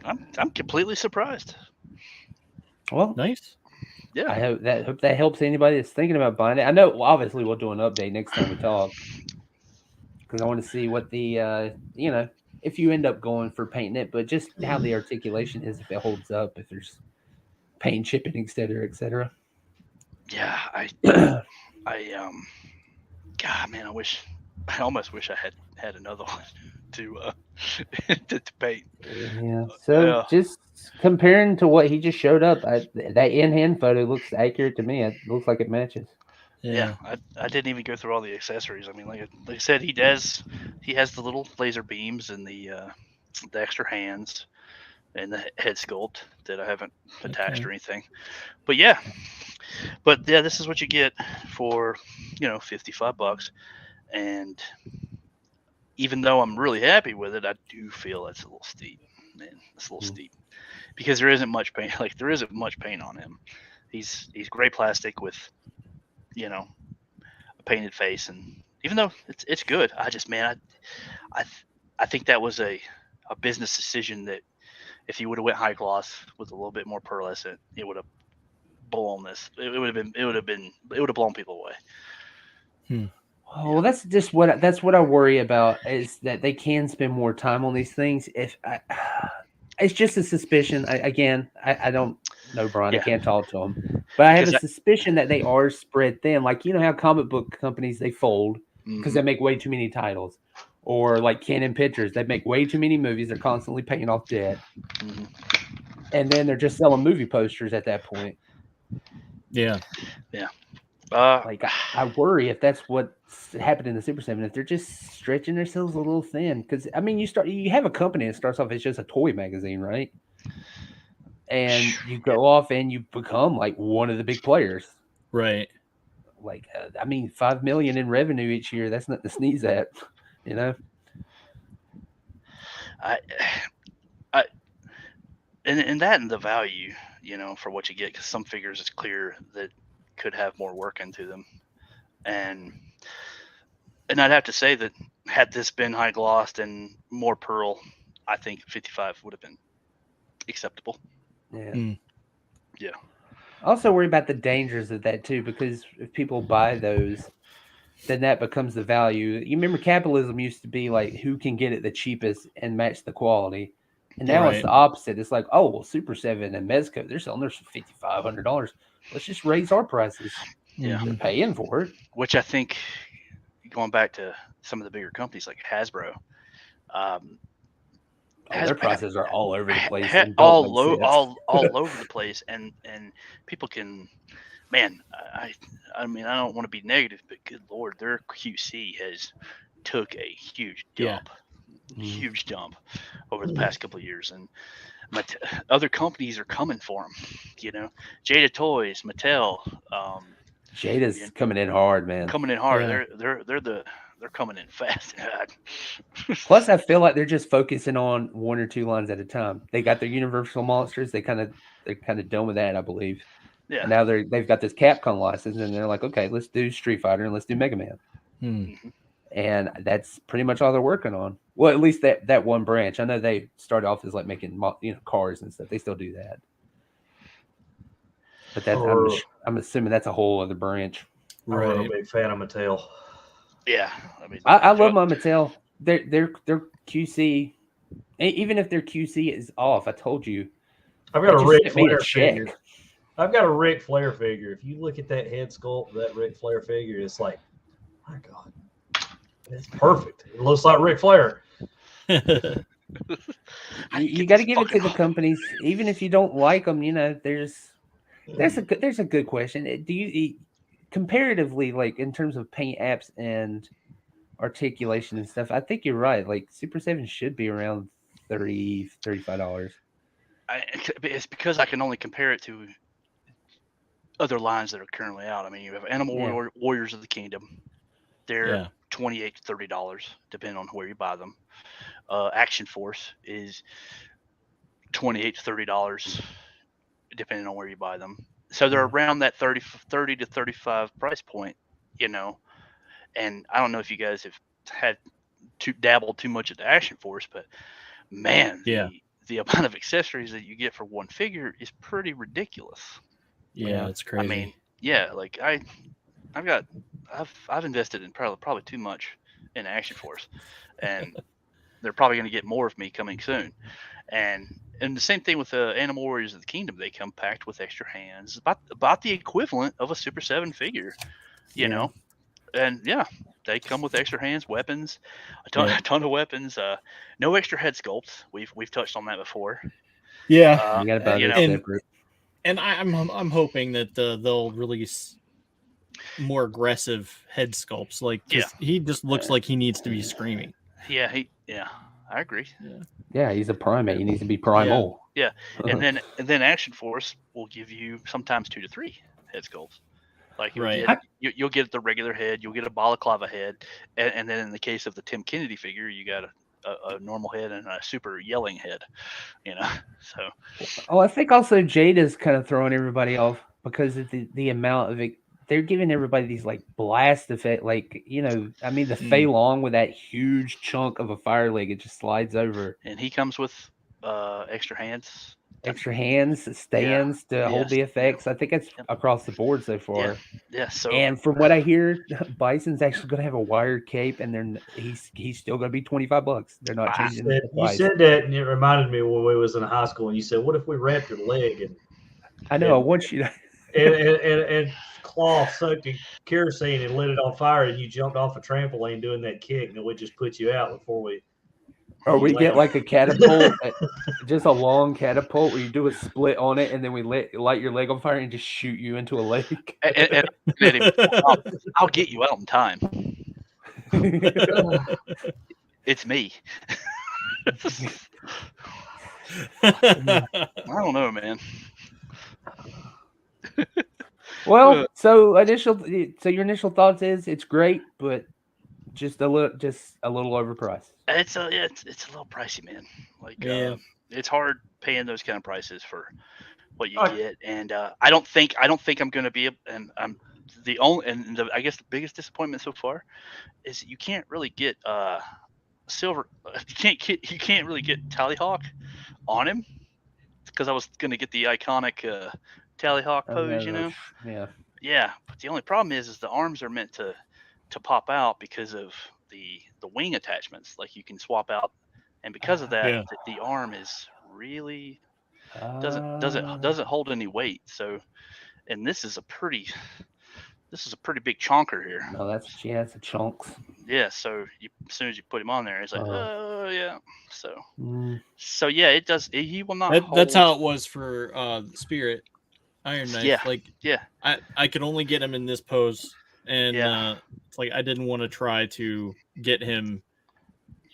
I'm completely surprised. Well, nice. Yeah, I hope that helps anybody that's thinking about buying it. I know, obviously, we'll do an update next time we talk, because I want to see what the if you end up going for painting it, but just how the articulation is, if it holds up, if there's paint chipping, et cetera. Yeah, God, man, I almost wish I had another one to paint. Yeah. So just comparing to what he just showed up, that in-hand photo looks accurate to me. It looks like it matches. Yeah, I didn't even go through all the accessories. I mean, like I said, he has the little laser beams and the extra hands and the head sculpt that I haven't attached or anything. But this is what you get for $55, and even though I'm really happy with it, I do feel it's a little steep, man. It's a little steep because there isn't much paint. Like there isn't much paint on him. He's gray plastic with, you know, a painted face, and even though it's good, I just man, I think that was a business decision that if you would have went high gloss with a little bit more pearlescent, it would have blown this. It would have blown people away. Oh, well, that's what I worry about is that they can spend more time on these things. It's just a suspicion. I don't know Brian. I can't talk to him, but I have a suspicion that they are spread thin. Like you know how comic book companies they fold because they make way too many titles, or like Canon Pictures they make way too many movies. They're constantly paying off debt, and then they're just selling movie posters at that point. Yeah. Like I worry if that's what's happened in the Super 7, if they're just stretching themselves a little thin. Because I mean, you have a company that starts off as just a toy magazine, right? And you go off and you become like one of the big players, right? Like I mean, $5 million in revenue each year. That's nothing to sneeze at, you know. And that and the value, you know, for what you get, because some figures it's clear that could have more work into them, and I'd have to say that had this been high glossed and more pearl, I think 55 would have been acceptable. Yeah. Yeah. I also worry about the dangers of that too, because if people buy those, then that becomes the value. You remember capitalism used to be like who can get it the cheapest and match the quality. And now it's the opposite. It's like, oh, well, Super 7 and Mezco, they're selling theirs for $5,500. Let's just raise our prices. Yeah. They're paying for it. Which I think, going back to some of the bigger companies like Hasbro, their prices are all over the place. All over the place. And people can, man, I mean, I don't want to be negative, but good Lord, their QC has took a huge dump. Huge dump over the past couple of years, and other companies are coming for them. You know, Jada Toys, Mattel. Jada's coming in hard, man. Coming in hard. Yeah. They're coming in fast. Plus, I feel like they're just focusing on one or two lines at a time. They got their Universal monsters. They're kind of done with that, I believe. Yeah. And now they've got this Capcom license, and they're like, okay, let's do Street Fighter and let's do Mega Man. And that's pretty much all they're working on. Well, at least that one branch. I know they started off as like making cars and stuff. They still do that. But that's I'm assuming that's a whole other branch. Right. I'm a big fan of Mattel. Yeah, I mean, I love my Mattel. Their QC, even if their QC is off, I told you. I've got a Ric Flair figure. I've got a Ric Flair figure. If you look at that head sculpt, that Ric Flair figure, it's like, my God. It's perfect. It looks like Ric Flair. You got to give it to the companies, even if you don't like them. You know, there's a good question. Do you comparatively, like in terms of paint apps and articulation and stuff? I think you're right. Like Super 7 should be around $35. It's because I can only compare it to other lines that are currently out. I mean, you have Animal Warriors of the Kingdom. They're $28 to $30, depending on where you buy them. Action Force is $28 to $30, depending on where you buy them. So they're around that 30 to 35 price point, you know. And I don't know if you guys have had dabbled too much at the Action Force, but man, the amount of accessories that you get for one figure is pretty ridiculous. Yeah, it's crazy. I mean, like I've invested in probably too much in Action Force, and they're probably going to get more of me coming soon. And the same thing with the Animal Warriors of the Kingdom. They come packed with extra hands, about the equivalent of a Super 7 figure, you know. And they come with extra hands, weapons, a ton of weapons. No extra head sculpts. We've touched on that before. Yeah, you got about separate. And I'm hoping that they'll release more aggressive head sculpts. Like, he just looks like he needs to be screaming. Yeah, I agree. Yeah, he's a primate. He needs to be primal. Yeah. And then Action Force will give you sometimes 2 to 3 head sculpts. Like Right. you'll get the regular head, you'll get a balaclava head, and then in the case of the Tim Kennedy figure, you got a normal head and a super yelling head. So Oh, I think also Jade is kind of throwing everybody off because of the amount of it. They're giving everybody these like blast effect, like I mean the Fei Long with that huge chunk of a fire leg, it just slides over. And he comes with extra hands. Extra hands, stands to hold the effects. I think it's across the board so far. Yeah. So and from what I hear, Bison's actually going to have a wired cape, and he's still going to be $25. They're not changing the price. You said that, and it reminded me when we was in high school. And you said, "What if we wrapped your leg?" And I know. I want you to. and cloth soaked in kerosene and lit it on fire, and you jumped off a trampoline doing that kick, and we just put you out before we. Or we get like a catapult, just a long catapult where you do a split on it, and then we light your leg on fire and just shoot you into a lake. And I'll get you out in time. It's me. I don't know, man. Well, so your initial thoughts is it's great, but just a little overpriced. It's a little pricey, man. Like it's hard paying those kind of prices for what you get, and I don't think I'm going to be. And I'm I guess the biggest disappointment so far is you can't really get silver. You can't really get Tallyhawk on him because I was going to get the iconic Tallyhawk pose, Yeah, but the only problem is the arms are meant to pop out because of the wing attachments. Like you can swap out, and because of that, the arm is really doesn't hold any weight. So, and this is a pretty big chonker here. No, that's a chunks. Yeah, so as soon as you put him on there, it's like, oh yeah. So yeah, it does. He will not. That's how it was for Spirit Iron Knife. I could only get him in this pose, and it's like I didn't want to try to get him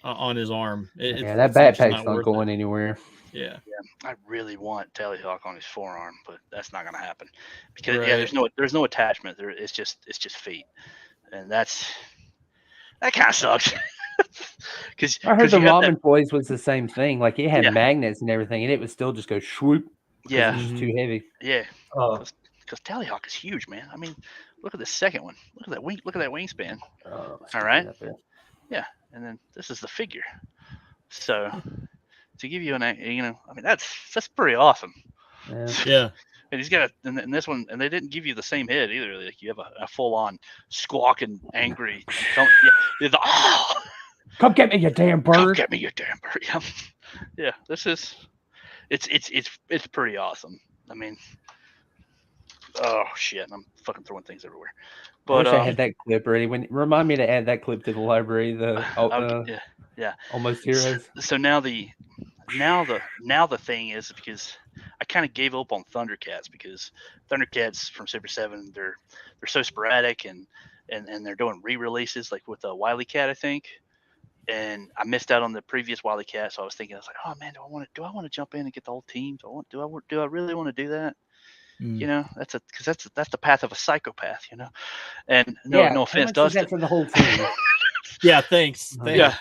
on his arm. That backpack's not going anywhere. Yeah. I really want Tallyhawk on his forearm, but that's not going to happen because there's no attachment. It's just feet, and that kind of sucks. Because I heard the Ramen Boys was the same thing. Like it had magnets and everything, and it would still just go swoop. Yeah, it's just too heavy. Yeah, because Tallyhawk is huge, man. I mean, look at the second one. Look at that wing. Look at that wingspan. All right. Yeah, and then this is the figure. So to give you I mean, that's pretty awesome. Yeah. And he's got and this one, and they didn't give you the same head either. Like you have a full on squawking, angry. Come get me, you damn bird! Come get me, you damn bird! Yeah. This is. It's pretty awesome. I mean, oh shit! I'm fucking throwing things everywhere. But I wish I had that clip ready. Remind me to add that clip to the library. Almost Heroes. So now the thing is because I kind of gave up on Thundercats because Thundercats from Super 7 they're so sporadic and they're doing re-releases like with Wily Cat I think. And I missed out on the previous Wily Cat, so I was thinking, oh man, do I want to jump in and get the whole team? Do I really want to do that? That's the path of a psychopath, And no offense, Dustin. For the whole team. Yeah, thanks. Yeah,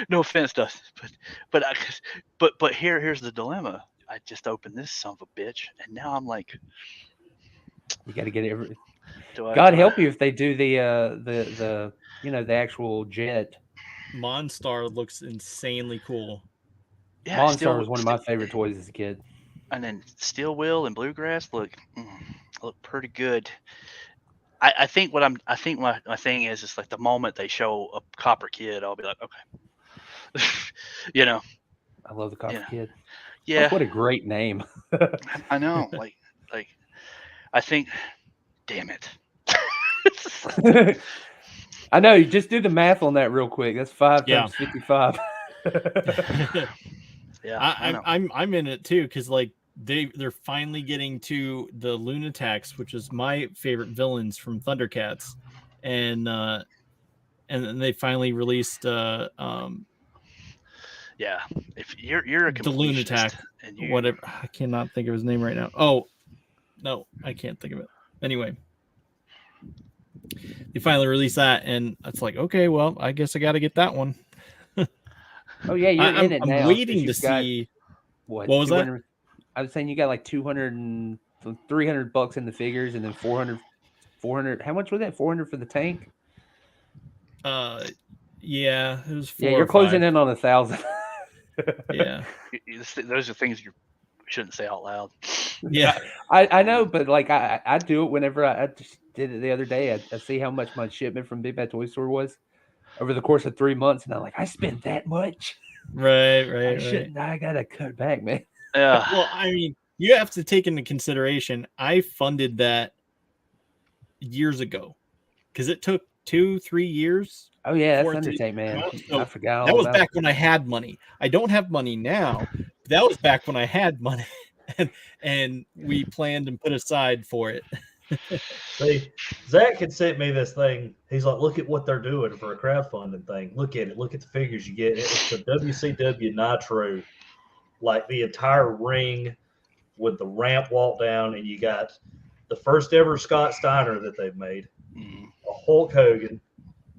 no offense, Dustin, but here's the dilemma. I just opened this son of a bitch, and now I'm like, you got to get everything. God help you if they do the actual jet. Monstar looks insanely cool. Yeah, Monstar was one of my favorite toys as a kid. And then Steel Wheel and Bluegrass look pretty good. I think my thing is like the moment they show a Copper Kid, I'll be like, okay. I love the Copper Kid. Yeah. Like, what a great name. I know. Like I think damn it. I know. You just do the math on that real quick. That's 5 times 55. Yeah, I'm in it too because like they're finally getting to the Lunatics, which is my favorite villains from Thundercats, and then they finally released if you're a the Lunatac and whatever I cannot think of his name right now. Oh no, I can't think of it. Anyway. They finally released that, and it's like, okay, well, I guess I got to get that one. Oh yeah, you're in it I'm now. waiting to You've got, see. what was that? 200 I was saying you got like 200 and $300 in the figures, and then 400. How much was that? 400 for the tank. Yeah, it was 4 Yeah, you're or closing 5. in on 1,000. Yeah, Those are things you shouldn't say out loud. yeah. I know, but like I do it whenever I just did it the other day. I see how much my shipment from Big Bad Toy Store was over the course of 3 months, and I'm like, I spent that much. Right. I gotta cut back, man. Yeah. Well, I mean, you have to take into consideration, I funded that years ago because it took 2-3 years. Oh yeah, that's for it to Undertake, man. come out. So I forgot that all was about back it. when I had money. I don't have money now. But that was back when I had money, and we planned and put aside for it. See, Zach had sent me this thing. He's like, look at what they're doing for a crowdfunding thing. Look at it. Look at the figures you get. It's the WCW Nitro, like the entire ring with the ramp walk down, and you got the first ever Scott Steiner that they've made, a Hulk Hogan,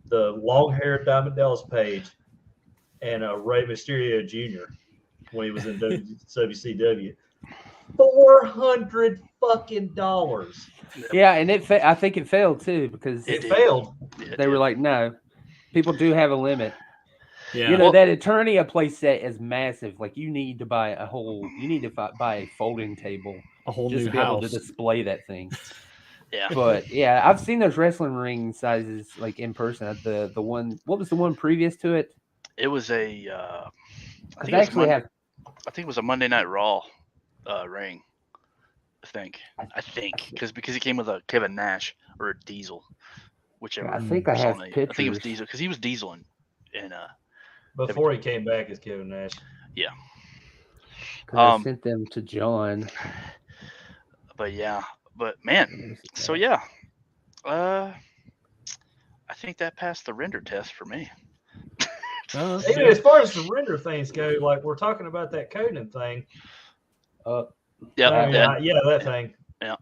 the long-haired Diamond Dallas Page, and a Rey Mysterio Jr. when he was in WCW. $400 fucking dollars. Yeah, and I think it failed too because It failed. they were like, no, people do have a limit. Yeah. You know, that Eternia play set is massive. Like you need to buy buy a folding table, a whole just new to be able house. to display that thing. Yeah. But yeah, I've seen those wrestling ring sizes like in person. The one, what was the one previous to it? It was a. I think it was a Monday Night Raw ring. I think because it came with a Kevin Nash or a Diesel, whichever. I think I have pictures. I think it was Diesel because he was Diesel in before he came back as Kevin Nash. Yeah. I sent them to John. But yeah, man. So yeah, I think that passed the render test for me. Even as far as the render things go, like we're talking about that Conan thing. That thing. Yeah.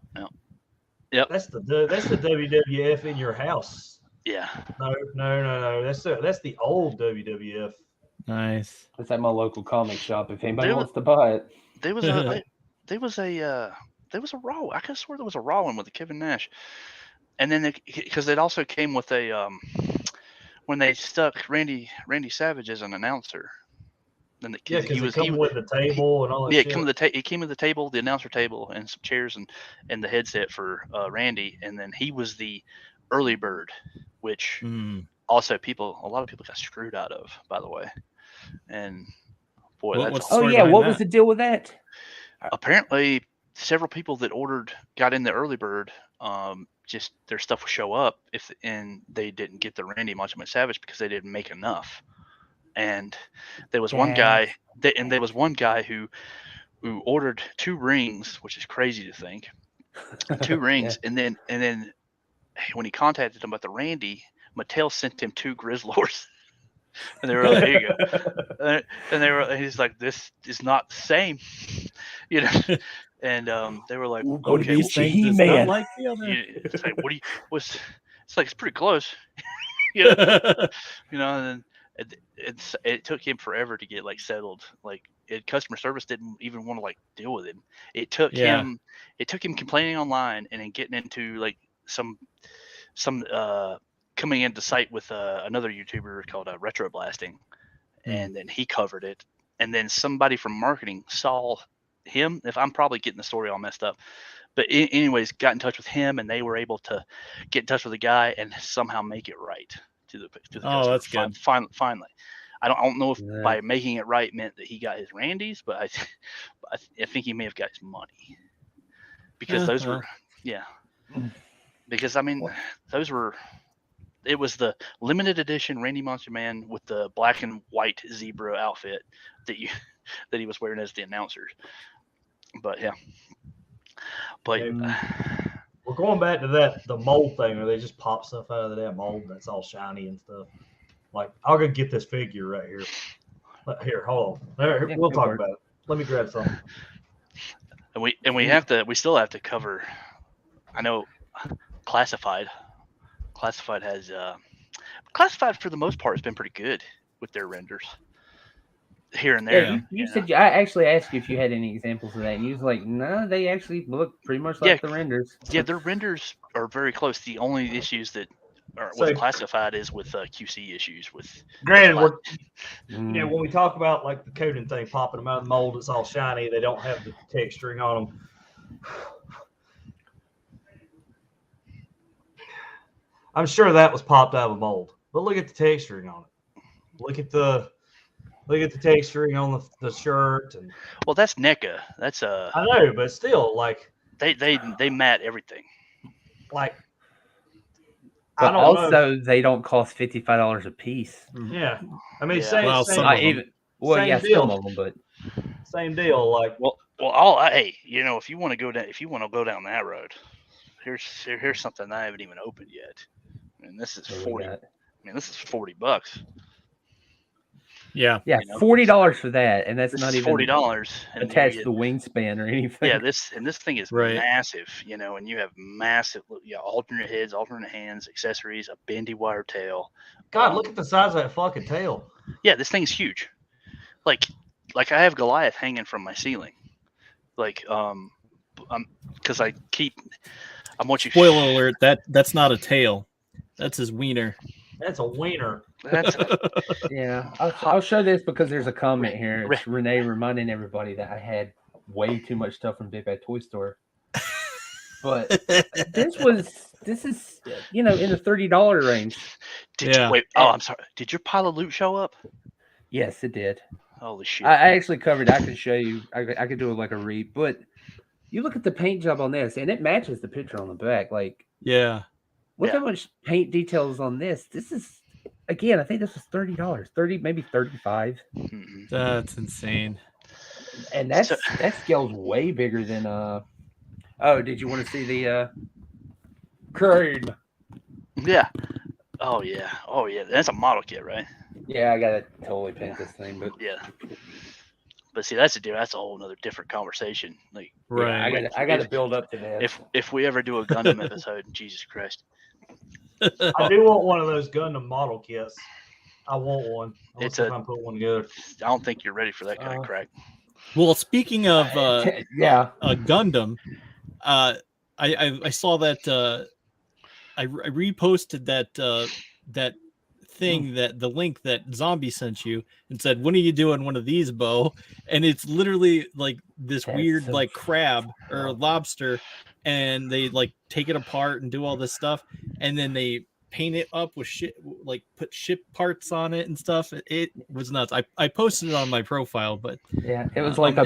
That's the WWF in your house. Yeah. No. That's the old WWF. Nice. It's at my local comic shop if anybody wants to buy it. There was a Raw. I could have swore there was a Raw one with the Kevin Nash, and then because it also came with a when they stuck Randy Savage as an announcer. Then because it came with the table and all that. Yeah, shit. It came with the table, the announcer table, and some chairs and the headset for Randy, and then he was the early bird, which also a lot of people got screwed out of, by the way. And boy, what was the deal with that? Apparently, several people that got in the early bird, just their stuff would show up and they didn't get the Randy Macho Man Savage because they didn't make enough. And there was one guy who ordered 2 rings, which is crazy to think. 2 rings, and then when he contacted them about the Randy, Mattel sent him 2 Grizzlors. And they were like, "Here you go." And he's like, "This is not the same," you know. And they were like, "Okay, He-Man." Like the other. It's like, it's like it's pretty close, you know. And then it took him forever to get like settled. Like customer service didn't even want to like deal with him. It took him complaining online and then getting into like some coming into sight with another YouTuber called Retro Blasting, and then he covered it. And then somebody from marketing saw him. If I'm probably getting the story all messed up, but anyways, got in touch with him, and they were able to get in touch with the guy and somehow make it right to the customer. Oh, that's good. Finally, I don't know if by making it right meant that he got his Randys, but I think he may have got his money because those were because I mean those were. It was the limited edition Randy Macho Man with the black and white zebra outfit that he was wearing as the announcers. But yeah, but we're going back to the mold thing where they just pop stuff out of the damn mold that's all shiny and stuff. Like I'll go get this figure right here. Here, hold on. There, we'll talk about it. Let me grab something. And we still have to cover. I know classified. Classified has for the most part has been pretty good with their renders here and there. Yeah, you said I actually asked you if you had any examples of that, and you was like, no, they actually look pretty much like the renders. Yeah, their renders are very close. The only issues that are So- with Classified is with QC issues with. Granted, when we talk about like the coating thing, popping them out of the mold, it's all shiny. They don't have the texturing on them. I'm sure that was popped out of a mold, but look at the texturing on it. Look at the texturing on the shirt. And well, that's NECA. That's I know, but still, like they matte everything. Like, but I don't also know. they don't cost $55 a piece. Yeah, I mean, Yeah. same. Well, same some of them. Same yeah, deal. some of them, but same deal. Like, Well, hey, if you want to go down that road, here's something I haven't even opened yet. I mean, this is $40. I mean, this is $40. Yeah. Yeah, $40 for that, and that's This not is even $40 attached to the wingspan or anything. Yeah, this thing is Right. massive, and you have massive, alternate heads, alternate hands, accessories, a bendy wire tail. God, look at the size of that fucking tail. Yeah, this thing's huge. Like I have Goliath hanging from my ceiling. Like, because I'm watching. Spoiler alert, that's not a tail. That's his wiener. That's a wiener. Yeah, I'll show this because there's a comment here. It's Renee reminding everybody that I had way too much stuff from Big Bad Toy Store. But this is in the $30 range. Wait, I'm sorry. Did your pile of loot show up? Yes, it did. Holy shit! I actually covered. I could show you. I could do like a read, but you look at the paint job on this, and it matches the picture on the back. Like, yeah, look how much paint details on this. This is, again, I think this was $30, maybe $35. That's insane. And that scale's way bigger than Oh, did you want to see the cream? Yeah. Oh yeah. That's a model kit, right? Yeah, I gotta totally paint this thing, but yeah. But see, that's a whole other different conversation. Like, right. Yeah, I gotta build up to that. If we ever do a Gundam episode, Jesus Christ. I do want one of those Gundam model kits. I want one. I'm put one together. I don't think you're ready for that kind of crack. Well, speaking of Gundam, I saw that I reposted that thing that the link that Zombie sent you and said, "When are you doing one of these, Bo?" And it's literally like this weird like crab or lobster, and they like take it apart and do all this stuff, and then they paint it up with shit, like put ship parts on it and stuff. It was nuts. I posted it on my profile, but yeah, it was like a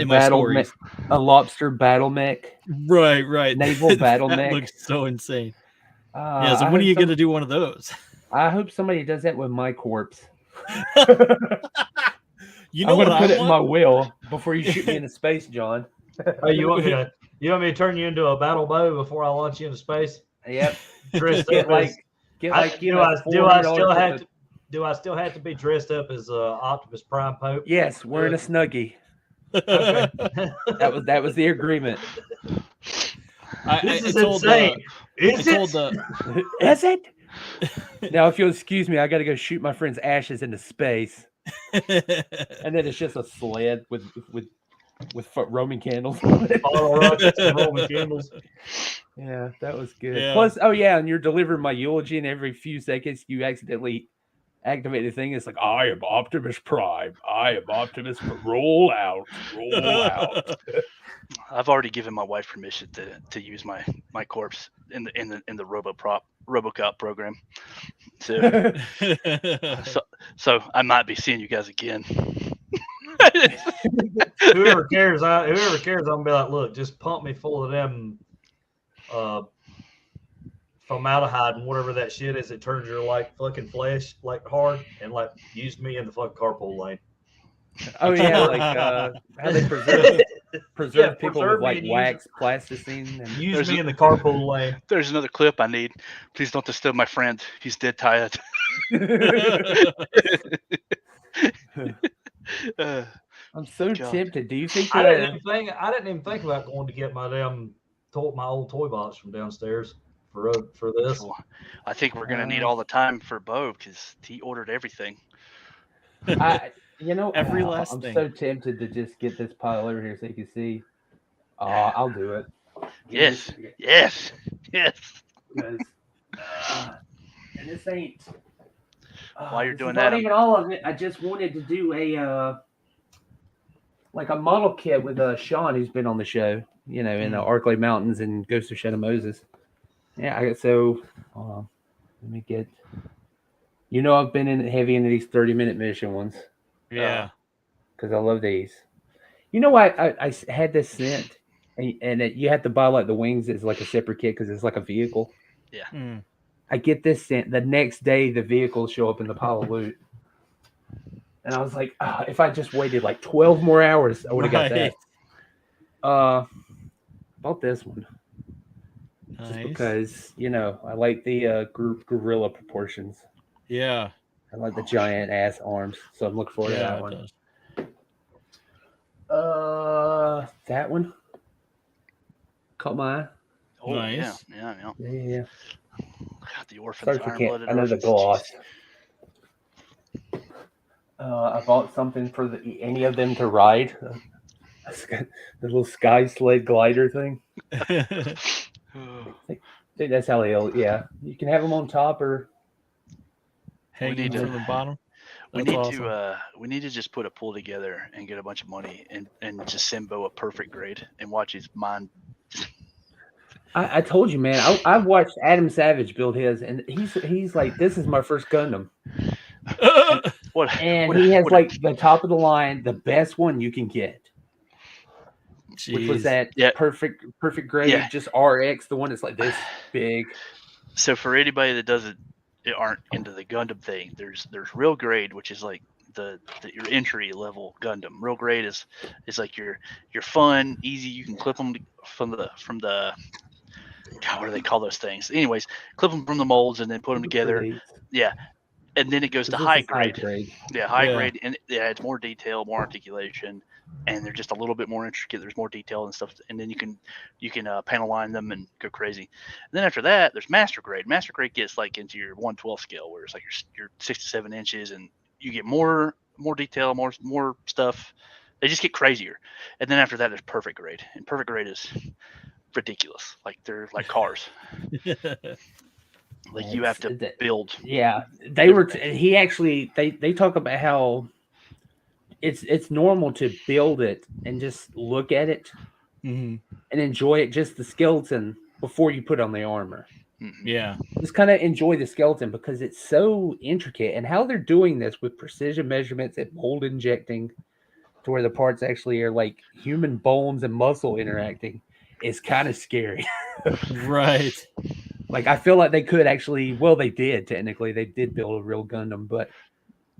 lobster battle mech. Right. Naval battle mech. Looks so insane. Yeah, so when are you going to do one of those? I hope somebody does that with my corpse. I'm going to put it in my will before you shoot me into space, John. Oh, you want me to turn you into a battle bow before I launch you into space? Yep. Dressed up do I still have to be dressed up as Optimus Prime Pope? Yes, wearing a Snuggie. Okay. That was the agreement. This is insane. Is it? Now, if you'll excuse me, I got to go shoot my friend's ashes into space, and then it's just a sled with Roman candles on it. Bottle rockets and Roman candles. Yeah, that was good. Yeah. Plus, and you're delivering my eulogy, and every few seconds you accidentally activate the thing. It's like, I am Optimus Prime. I am Optimus. Roll out. I've already given my wife permission to use my corpse in the RoboCop program. So I might be seeing you guys again. Whoever cares, I'm gonna be like, look, just pump me full of them formaldehyde and whatever that shit is. It turns your like fucking flesh like hard, and like use me in the fucking carpool lane. Oh yeah, like how they preserve people with like wax plasticine. And use me in the carpool lane. There's another clip I need. Please don't disturb my friend. He's dead tired. I'm so tempted. Do you think I didn't even think about going to get my old toy box from downstairs. for this. Well, I think we're gonna need all the time for Bo because he ordered everything. Every last I'm thing. so tempted to just get this pile over here so you can see. I'll do it. Give me a Yes, second. yes, yes. Because, and this ain't. While you're this doing is that, not even all of it. I just wanted to do a model kit with Sean, who's been on the show. In the Arklay Mountains and Ghost of Shadow Moses. Yeah, so hold on. Let me get. I've been heavy into these 30-minute mission ones. Yeah. Because I love these. I had this sent, and you have to buy like the wings as like a separate kit because it's like a vehicle. Yeah. Mm. I get this sent the next day. The vehicles show up in the pile of loot, and I was like, if I just waited like 12 more hours, I would have got that. Bought this one just Nice. because I like the gorilla proportions. Yeah. I like the giant ass arms, so I'm looking forward to that one. That one caught my eye. Oh, nice. Yeah. God, the orphans, Sorry for iron-blooded I know the orphans. gloss. I bought something for any of them to ride. The little sky sled glider thing. I think that's how they'll. Yeah, you can have them on top or hanging from the bottom. We need to just put a pool together and get a bunch of money and just send Bo a perfect grade and watch his mind. I told you, man. I watched Adam Savage build his, and he's like, "This is my first Gundam." He has the top of the line, the best one you can get, which was that perfect grade, just RX, the one that's like this big. So for anybody that aren't into the Gundam thing, there's real grade, which is like your entry level Gundam. Real grade is like your fun, easy. You can clip them from the God, what do they call those things? Anyways, clip them from the molds and then put them together. Yeah, and then it goes to high grade. Yeah, high grade, and it's more detail, more articulation, and they're just a little bit more intricate. There's more detail and stuff, and then you can panel line them and go crazy. And then after that, there's master grade. Master grade gets like into your 1/12 scale, where it's like your 6 to 7 inches, and you get more detail, more stuff. They just get crazier. And then after that, there's perfect grade, and perfect grade is ridiculous. Like they're like cars. Like you have to build. Yeah, they were. He actually they talk about how it's normal to build it and just look at it and enjoy it, just the skeleton before you put on the armor. Yeah, just kind of enjoy the skeleton because it's so intricate, and how they're doing this with precision measurements and mold injecting to where the parts actually are like human bones and muscle interacting is kind of scary. Right. Like, I feel like they could actually, well, they did technically. They did build a real Gundam, but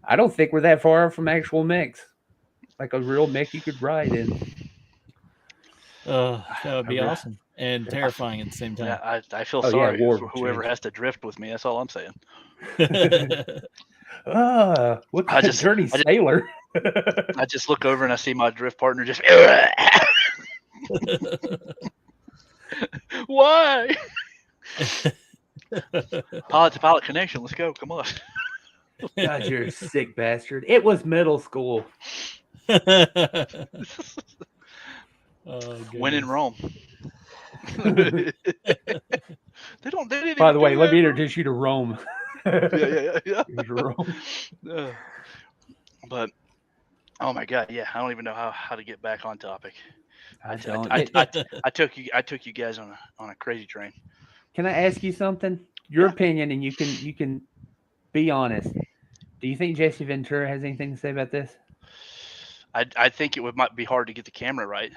I don't think we're that far from actual mechs. Like a real mech you could ride in. That would be awesome and terrifying at the same time. Yeah, I feel sorry for whoever has to drift with me. That's all I'm saying. What kind of dirty sailor? I just look over and I see my drift partner just. Why? Pilot to pilot connection. Let's go. Come on. God, you're a sick bastard. It was middle school. When in Rome. They didn't. By the way, let me introduce you to Rome. Yeah. Rome. But oh my God, yeah, I don't even know how to get back on topic. I took you guys on a crazy train. Can I ask you something? Your opinion, and you can be honest. Do you think Jesse Ventura has anything to say about this? I think it might be hard to get the camera right.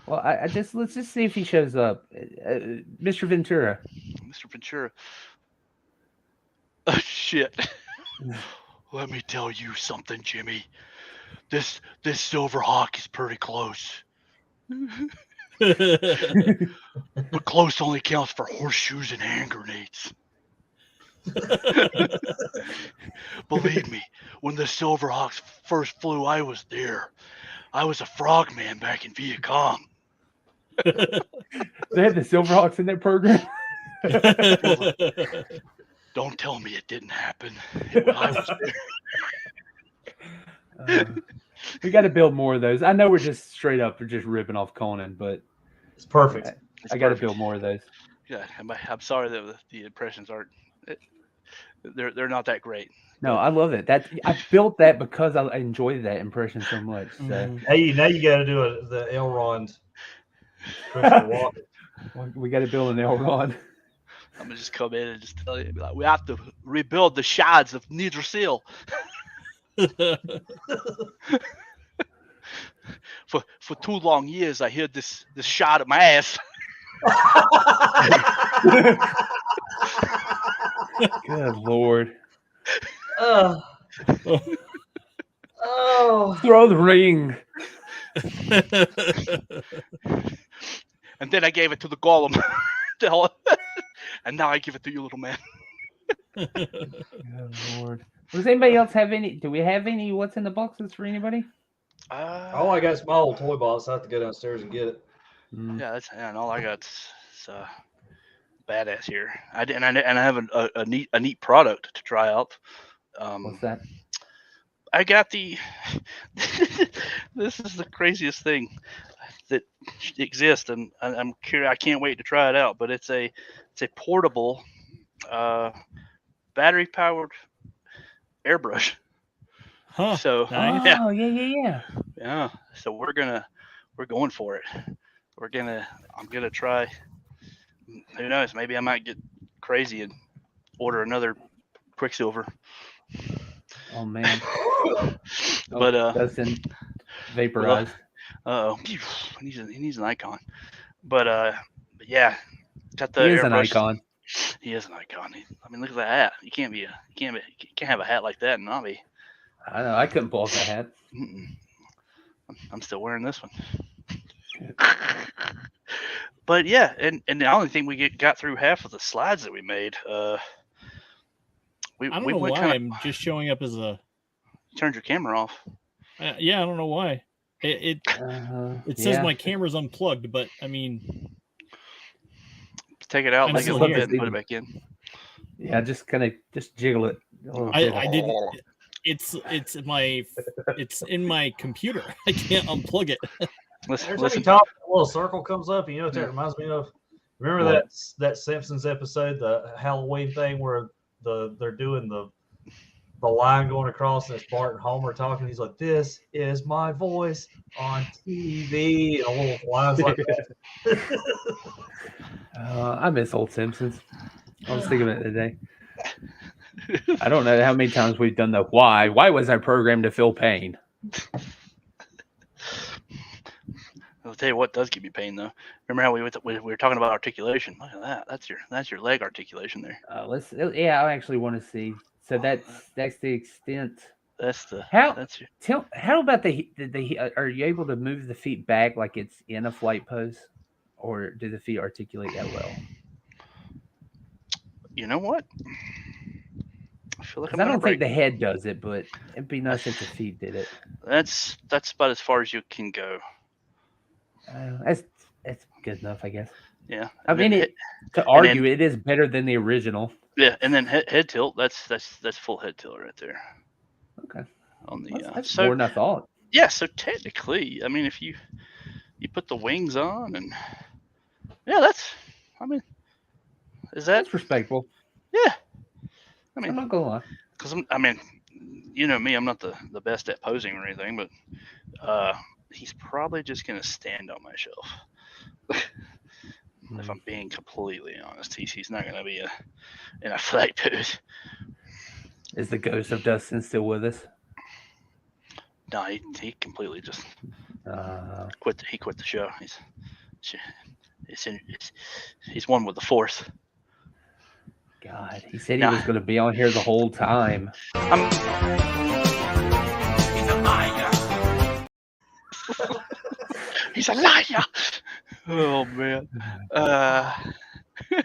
Well, let's just see if he shows up, Mr. Ventura. Mr. Ventura. Oh shit! Let me tell you something, Jimmy. This Silverhawk is pretty close. But close only counts for horseshoes and hand grenades. Believe me, when the Silverhawks first flew, I was there. I was a frogman back in Viet Cong. They had the Silverhawks in their program? Don't tell me it didn't happen. I was there. We got to build more of those. I know we're just straight up, we're just ripping off Conan, but It's perfect. It's I got to perfect. build more of those. Yeah, I'm sorry that the impressions aren't. They're not that great. No, but- I love it. That I built that because I enjoy that impression so much. So Now you got to do the Elrond Christopher Walken. we got to build an Elrond. I'm gonna just come in and just tell you, like, we have to rebuild the shards of Nidrasil. For 2 long years, I heard this shot at my ass. Good Lord. Oh. Throw the ring. And then I gave it to the golem. And now I give it to you, little man. Good Lord. Does anybody else have any? Do we have any? What's in the boxes for anybody? All I got is my old toy box. I have to go downstairs and get it. Yeah, and all I got is badass here. I have a neat product to try out. What's that? I got the. This is the craziest thing that exists, and I'm curious. I can't wait to try it out. But it's a portable, battery powered airbrush. Huh. So nice. Oh yeah. So we're going for it. I'm gonna try. Who knows? Maybe I might get crazy and order another Quicksilver. Oh man. But that's in vaporized. he needs an icon. But yeah, got the He is an airbrush. icon. He is an icon. I mean, look at that hat. You can't have a hat like that and not be. I know. I couldn't pull off that hat. I'm still wearing this one. But yeah, and the only thing we got through half of the slides that we made. I don't know why I'm just showing up as a. Turned your camera off. Yeah, I don't know why. It says my camera's unplugged, but I mean, take it out, I'm make it still look here. good, and put it back in. Yeah, just jiggle it. I didn't. It's in my computer. I can't unplug it. Listen. Top, a little circle comes up. You know what that reminds me of? Remember that Simpsons episode, the Halloween thing, where they're doing the line going across, and it's Bart and Homer talking. He's like, "This is my voice on TV," and a little lines like that. I miss old Simpsons. I was thinking of it today. I don't know how many times we've done the why. Why was I programmed to feel pain? I'll tell you what does give me pain though. Remember how we were talking about articulation? Look at that. That's your leg articulation there. I actually want to see. So that's the extent. How about the are you able to move the feet back like it's in a flight pose, or do the feet articulate that well? You know what? I feel like I don't think the head does it, but it'd be nice if the feet did it. That's about as far as you can go. That's good enough, I guess. Yeah. I mean, it is better than the original. Yeah, and then head tilt. That's full head tilt right there. Okay. On the that's more than I thought. Yeah. So technically, I mean, if you put the wings on, and that's respectable? Yeah. I mean, I'm not gonna lie. Because you know me, I'm not the best at posing or anything, but he's probably just gonna stand on my shelf. If I'm being completely honest, he's not gonna be in a flight pose. Is the ghost of Dustin still with us? No, he completely just quit. He quit the show. He's one with the Force. God, he said he was going to be on here the whole time. He's a liar. Oh man.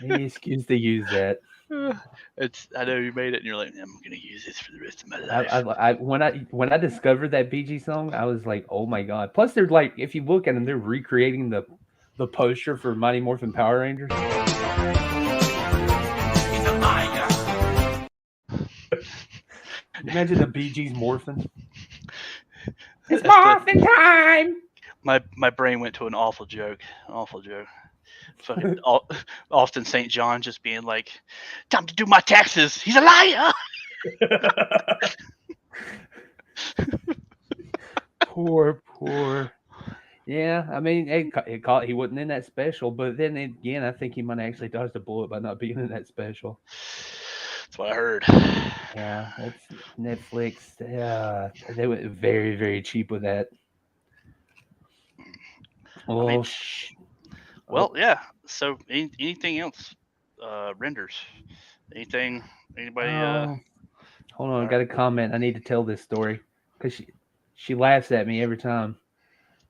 Any excuse to use that. I know you made it, and you're like, I'm gonna use this for the rest of my life. When I discovered that BG song, I was like, oh my god. Plus, they're like, if you look at them, they're recreating the poster for Mighty Morphin Power Rangers. Imagine the Bee Gees morphing. It's That's morphin' time. My brain went to an awful joke. Awful joke. Fucking Austin St. John just being like, "Time to do my taxes." He's a liar. Poor. Yeah, I mean, he wasn't in that special, but then again, I think he might have actually dodged a bullet by not being in that special. That's what I heard. Yeah, that's Netflix. They went very, very cheap with that. Oh, I mean, well, yeah. So, anything else? Renders? Anything? Anybody? Hold on, I got a comment. I need to tell this story because she laughs at me every time.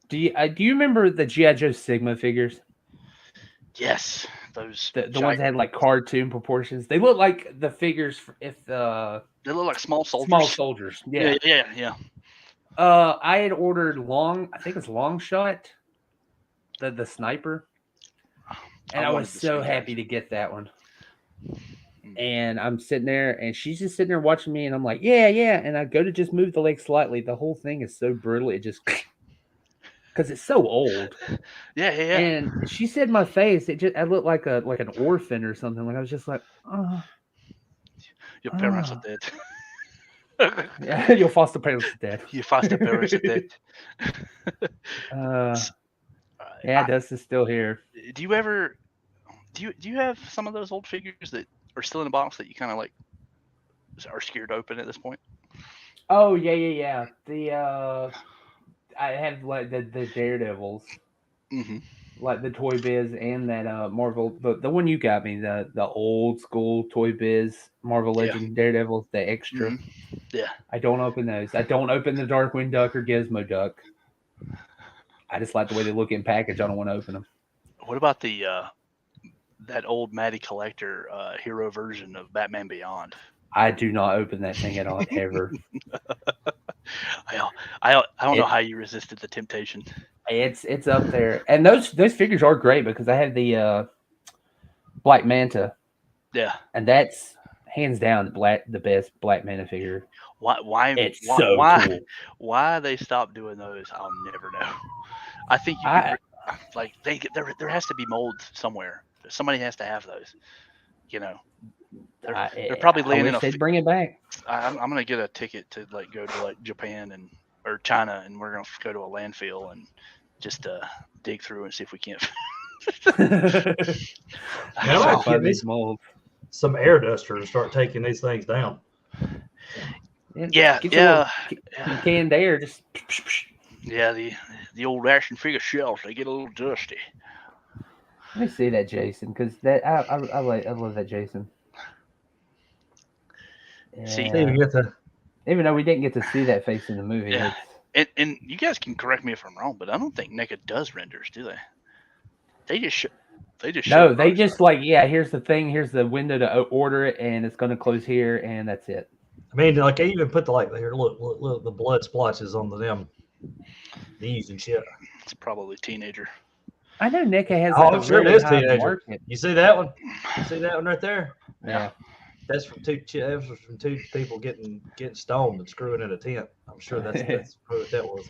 Do you remember the G.I. Joe Sigma figures? Yes, those. The ones that had like cartoon proportions. They look like the figures they look like small soldiers. Small soldiers. Yeah. Yeah. I had ordered I think it's Long Shot, the sniper, and I was so happy to get that one. And I'm sitting there, and she's just sitting there watching me, and I'm like, yeah. And I go to just move the leg slightly. The whole thing is so brutal. It just because it's so old. Yeah. And she said my face. I looked like an orphan or something. Like I was just like, oh. Your parents are dead. Yeah, your foster parents are dead. Your foster parents are dead. Yeah, Dust is still here. Do you ever? Do you have some of those old figures that are still in the box that you kind of like are scared to open at this point? Oh yeah. I have like the Daredevils, like the Toy Biz and that Marvel. The one you got me, the old school Toy Biz Marvel Legend Daredevils, the extra. Yeah. I don't open those. I don't open the Darkwing Duck or Gizmo Duck. I just like the way they look in package. I don't want to open them. What about the that old Matty Collector hero version of Batman Beyond? I do not open that thing at all ever. I don't know how you resisted the temptation. It's up there, and those figures are great because I have the Black Manta. Yeah, and that's hands down the best Black Manta figure. Why? It's so cool. Why they stopped doing those, I'll never know. I think there has to be molds somewhere. Somebody has to have those. You know, they're probably laying in a. They'd bring it back. I'm gonna get a ticket to like go to like Japan or China, and we're gonna go to a landfill and just dig through and see if we can't. Some air duster and start taking these things down. Yeah. Canned air, just. Yeah, the old action figure shells, they get a little dusty. Let me see that Jason, because that I love that Jason. See, even though we didn't get to see that face in the movie. Yeah. And you guys can correct me if I'm wrong, but I don't think NECA does renders, do they? They just like, here's the thing, here's the window to order it, and it's going to close here, and that's it. I mean, like they even put here. Look, the blood splotches on them knees and shit. It's probably teenager. I know NECA has. I'm sure it is teenager. Market. You see that one? You see that one right there? Yeah. That's from two people getting stoned and screwing in a tent. I'm sure that's what that was.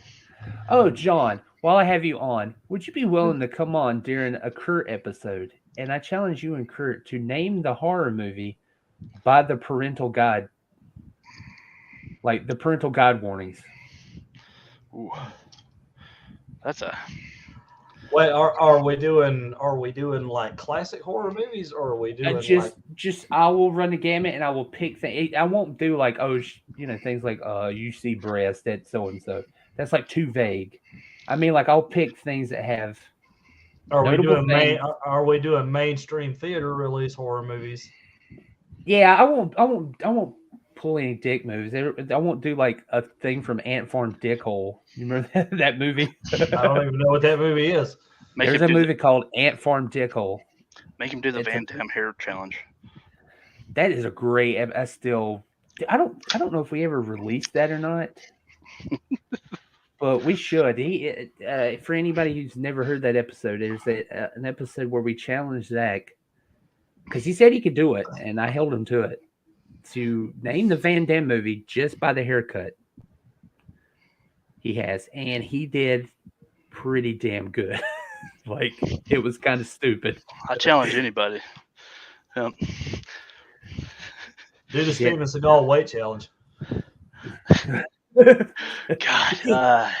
Oh, John, while I have you on, would you be willing to come on during a Kurt episode? And I challenge you and Kurt to name the horror movie by the parental guide. Like the parental guide warnings. Ooh. That's a. Wait, are we doing like classic horror movies, or are we doing just I will run the gamut and I will pick things. I won't do like things like you see breast at so and so. That's like too vague. I mean, like I'll pick things that have. Are we doing mainstream theater release horror movies? Yeah, I won't pull any dick moves. I won't do like a thing from Ant Farm Dickhole. You remember that movie? I don't even know what that movie is. There's a movie called Ant Farm Dickhole. Make him do the Van Damme hair challenge. That is a great. I don't know if we ever released that or not, but we should. For anybody who's never heard that episode, there's an episode where we challenged Zach because he said he could do it, and I held him to it. to name the Van Damme movie just by the haircut. He has, and he did pretty damn good. Like, it was kind of stupid. I challenge anybody. Do the Steven Seagal weight challenge. God,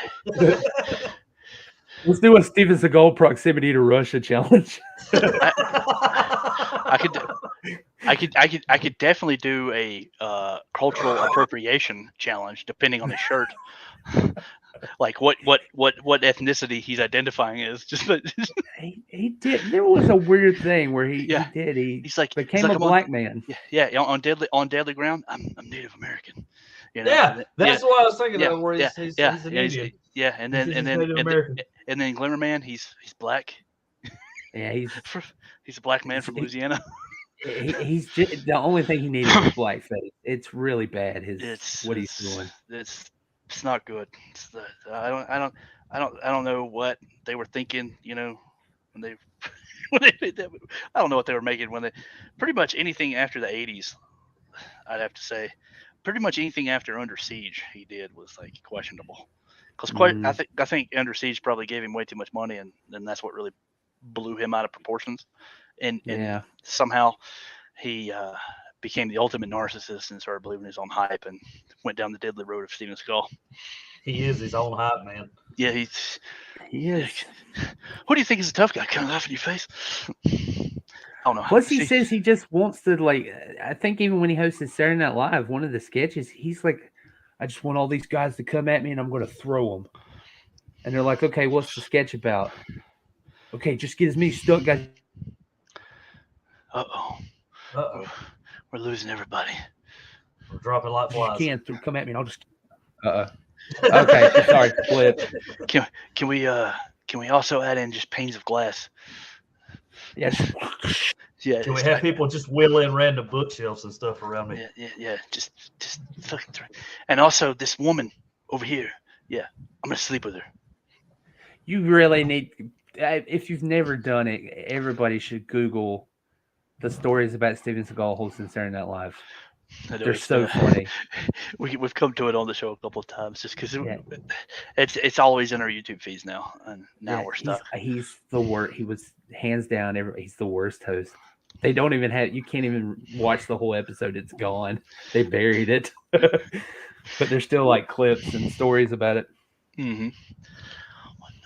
Let's do a Steven Seagal proximity to Russia challenge. I could definitely do a cultural appropriation challenge depending on his shirt. Like what ethnicity he's identifying as. Just he did. There was a weird thing where he he's like became a black man. Yeah, on deadly ground. I'm Native American. You know? Yeah, that's what I was thinking of. Where he's an Indian. Yeah, and then Glimmerman, he's black. Yeah, he's a black man from Louisiana. He's just, the only thing he needed was blackface. It's really bad. What he's doing. It's not good. I don't know what they were thinking. You know, when they I don't know what they were making when they pretty much anything after the 80s. I'd have to say, pretty much anything after Under Siege he did was like questionable. Because I think Under Siege probably gave him way too much money, and that's what really blew him out of proportions. And somehow he became the ultimate narcissist and started believing his own hype and went down the deadly road of Steven Seagal. He is his own hype man. Yeah, he is. Who do you think is a tough guy? Kind of laugh in your face. I don't know. Plus, he says he just wants to, like, I think even when he hosted Saturday Night Live, one of the sketches, he's like, I just want all these guys to come at me and I'm going to throw them. And they're like, okay, what's the sketch about? Okay, just get as many stunt guys. Uh-oh. We're losing everybody. We're dropping like flies. You can't come at me and I'll just. Okay, sorry, flip. Can we also add in just panes of glass? Yes. Yeah. Can we have people just wheel in random bookshelves and stuff around me? Yeah. Just fucking throw. And also this woman over here. Yeah, I'm gonna sleep with her. You really need. If you've never done it, everybody should Google the stories about Steven Seagal hosting Saturday Night Live. They're so funny. We've come to it on the show a couple of times just because it's always in our YouTube feeds now, and now we're stuck. He's the worst. He was hands down. He's the worst host. They don't even have. You can't even watch the whole episode. It's gone. They buried it, but there's still like clips and stories about it. Mm-hmm.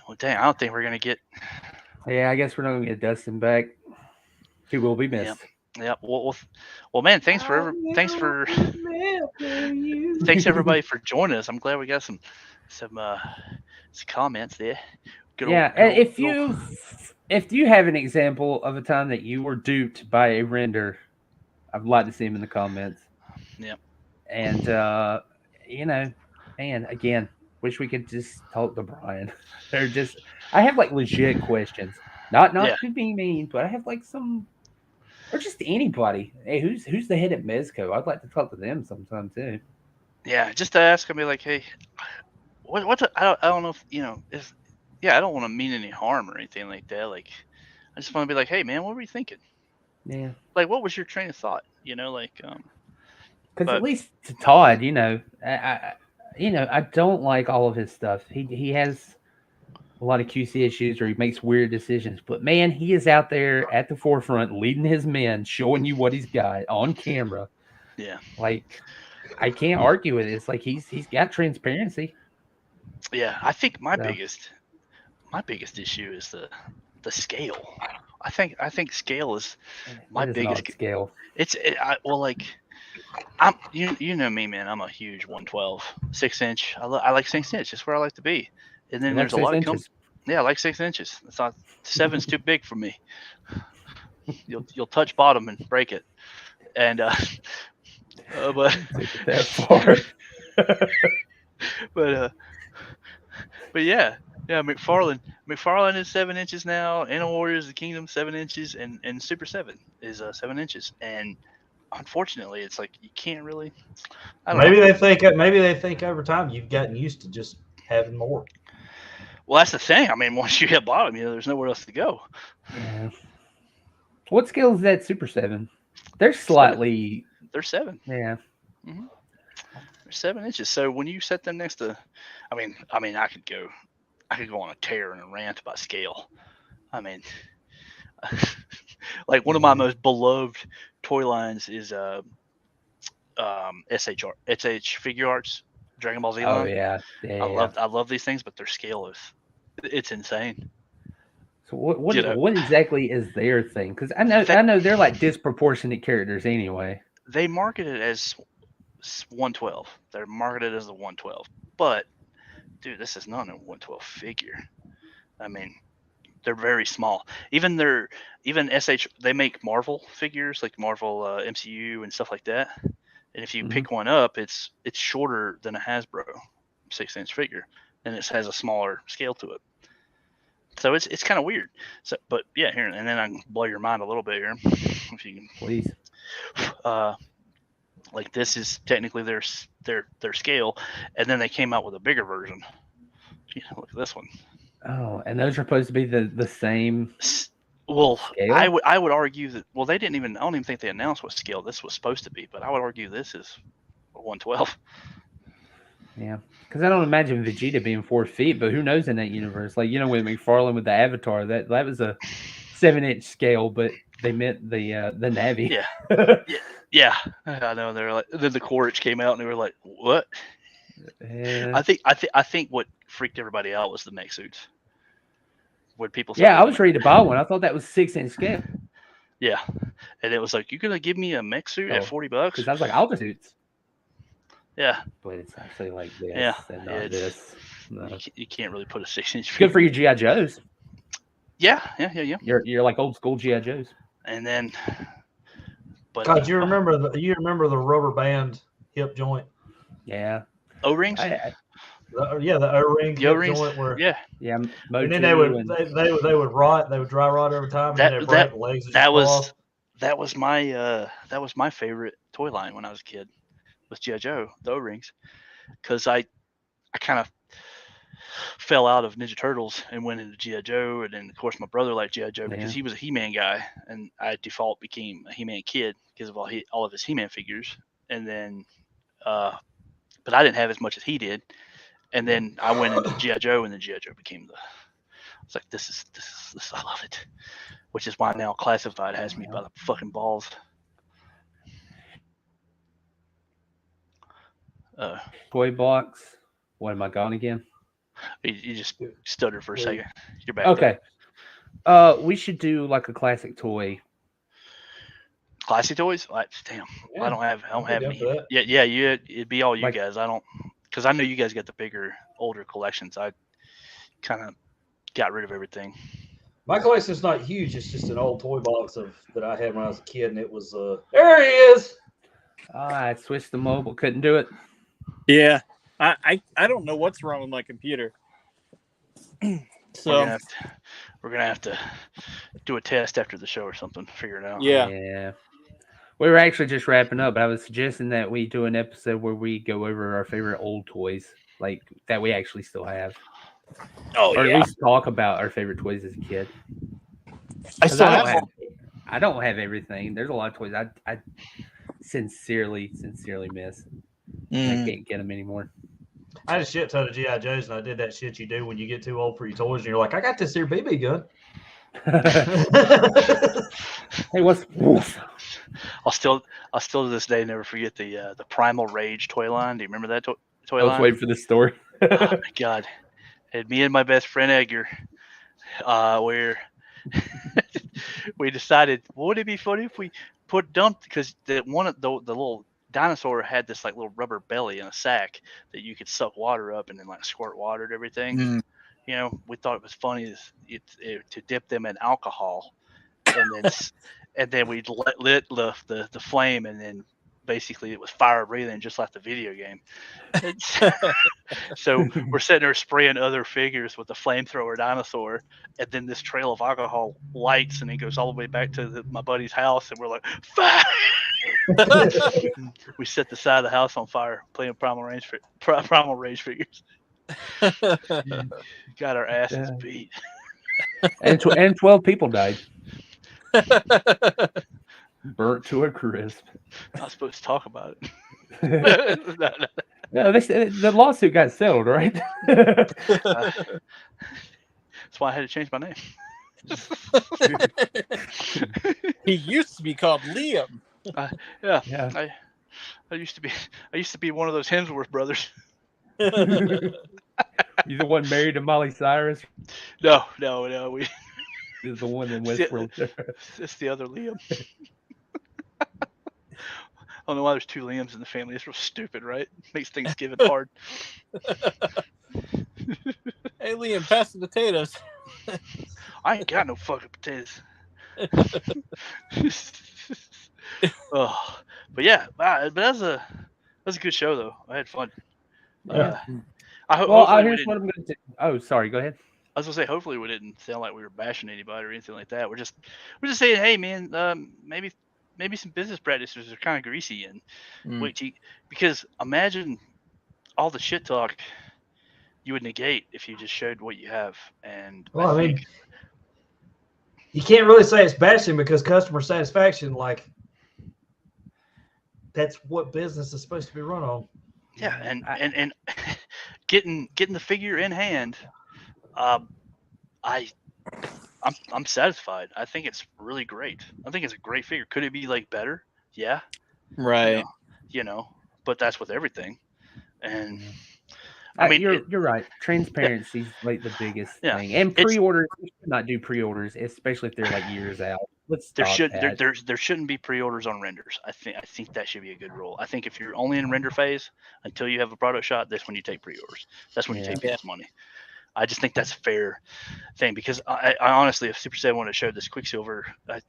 Well, dang, I don't think we're gonna get. Yeah, I guess we're not gonna get Dustin back. He will be missed. Yeah. Well, man. Thanks everybody for joining us. I'm glad we got some comments there. If you have an example of a time that you were duped by a render, I'd like to see them in the comments. Yep. And man, again, wish we could just talk to Brian. I have like legit questions. Not to be mean, but I have like some. Or just anybody. Hey, who's the head at Mezco? I'd like to talk to them sometime too. Yeah, just to ask them, be like, hey, I don't know if I don't want to mean any harm or anything like that. Like, I just want to be like, hey, man, what were you thinking? Yeah. Like, what was your train of thought? Because at least to Todd, I don't like all of his stuff. He has a lot of QC issues or he makes weird decisions, but man, he is out there at the forefront leading his men, showing you what he's got on camera. Yeah. Like, I can't argue with it. It's like he's got transparency. Yeah. I think my biggest issue is the scale. I think scale is my biggest scale. I'm you know me, man. I'm a huge 112, 6-inch. I like 6-inch. That's where I like to be. And then there's a lot of I like 6 inches. It's not 7's too big for me. You'll touch bottom and break it. And but that far. but yeah, McFarlane is 7 inches now. Animal Warriors of the Kingdom 7 inches, and Super7 is 7 inches. And unfortunately, it's like you can't really. Maybe they think over time you've gotten used to just having more. Well, that's the thing. I mean, once you hit bottom, there's nowhere else to go. Yeah. What scale is that Super7? They're slightly They're 7. Yeah. They're 7 inches. So when you set them next to, I mean, I could go on a tear and a rant about scale. I mean, like one of my most beloved toy lines is SH Figure Arts Dragon Ball Z line. Oh yeah. I love these things, but their scale it's insane. So what exactly is their thing? Because I know they're like disproportionate characters anyway. They market it as 112. They're marketed as the 112, but dude, this is not a 112 figure. I mean, they're very small. Even SH, they make Marvel figures like Marvel MCU and stuff like that. And if you pick one up, it's shorter than a Hasbro 6-inch figure, and it has a smaller scale to it. So it's kind of weird. So, but yeah, here, and then I can blow your mind a little bit here, if you can. Please. Like this is technically their scale, and then they came out with a bigger version. Look at this one. Oh, and those are supposed to be the same. Well, scale? I would argue that. Well, I don't even think they announced what scale this was supposed to be, but I would argue this is 112. Yeah, because I don't imagine Vegeta being 4 feet, but who knows in that universe? Like with McFarlane with the Avatar, that was a 7-inch scale, but they meant the Navi. Yeah, I know. They're like, then the Quaritch came out, and they were like, "What?" Yeah. I think what freaked everybody out was the mech suits. When people I was ready to buy one. I thought that was 6-inch scale. Yeah, and it was like, "You're gonna give me a mech suit at $40?" Because I was like, all the suits. Yeah, but it's actually like this. Yeah, and not this. No. You can't really put a 6-inch. Good for your GI Joes. Yeah. You're like old school GI Joes. And then, but God, you remember the rubber band hip joint? Yeah. O-rings. The O-ring joint where yeah. And then they would rot. They would dry rot over time. And then they break the legs. That was my favorite toy line when I was a kid. Was G.I. Joe, the O-rings, because I kind of fell out of Ninja Turtles and went into G.I. Joe, and then of course my brother liked G.I. Joe because he was a He-Man guy, and I default became a He-Man kid because of all of his He-Man figures, and then but I didn't have as much as he did, and then I went into G.I. Joe, and then G.I. Joe became it's like this is I love it, which is why now Classified has me by the fucking balls. Toy box. What, am I gone again? You just stuttered for a second. You're back. Okay. We should do like a classic toy. Classic toys? Damn. Yeah, I don't have any. Yeah. It'd be all you guys. I don't, because I know you guys got the bigger, older collections. I kind of got rid of everything. My collection's not huge. It's just an old toy box that I had when I was a kid, and it was there he is. I switched the mobile. Couldn't do it. Yeah, I don't know what's wrong with my computer. So we're gonna have to do a test after the show or something. Figure it out. Yeah. We were actually just wrapping up, but I was suggesting that we do an episode where we go over our favorite old toys, like that we actually still have. Oh, or at least talk about our favorite toys as a kid. I don't have everything. There's a lot of toys I sincerely miss. I can't get them anymore. I had a shit ton of G.I. Joes, and I did that shit you do when you get too old for your toys, and you're like, I got this here BB gun. Hey, what's? I'll still to this day never forget the Primal Rage toy line. Do you remember that toy line? I was waiting for the story. Oh my god! And me and my best friend Edgar, where we decided, would it be funny if we dumped, because the little dinosaur had this like little rubber belly in a sack that you could suck water up and then like squirt water and everything. You know, we thought it was funny to dip them in alcohol, and then we lit the flame, and then basically it was fire breathing just like the video game. So we're sitting there spraying other figures with the flamethrower dinosaur, and then this trail of alcohol lights, and it goes all the way back to my buddy's house, and we're like, fire! We set the side of the house on fire playing Primal Rage figures. Got our asses beat. And 12 people died. Burnt to a crisp. Not supposed to talk about it. No, the lawsuit got settled, right? That's why I had to change my name. He used to be called Liam. Yeah. Yeah. I used to be one of those Hemsworth brothers. You the one married to Molly Cyrus? No. We Is the one in Westworld. it's the other Liam. I don't know why there's two Liams in the family. It's real stupid, right? Makes Thanksgiving hard. Hey, Liam, pass the potatoes. I ain't got no fucking potatoes. Oh, but yeah, but that was a good show though. I had fun. Yeah. Hopefully what I'm going to do. Oh, sorry. Go ahead. I was gonna say, hopefully we didn't sound like we were bashing anybody or anything like that. We're just saying, hey man, maybe some business practices are kind of greasy and because imagine all the shit talk you would negate if you just showed what you have. And well, I mean, you can't really say it's bashing because customer satisfaction, like, that's what business is supposed to be run on. Yeah, and getting the figure in hand, I'm satisfied. I think it's really great. I think it's a great figure. Could it be like better? Yeah. Right. But that's with everything. And I mean, you're right. Transparency is like the biggest thing. And pre-orders, you should not do pre-orders, especially if they're like years out. There shouldn't be pre-orders on renders. I think that should be a good rule. I think if you're only in render phase until you have a product shot, that's when you take pre-orders. That's when you take people's money. I just think that's a fair thing because I honestly, if Super7 would have showed this Quicksilver, I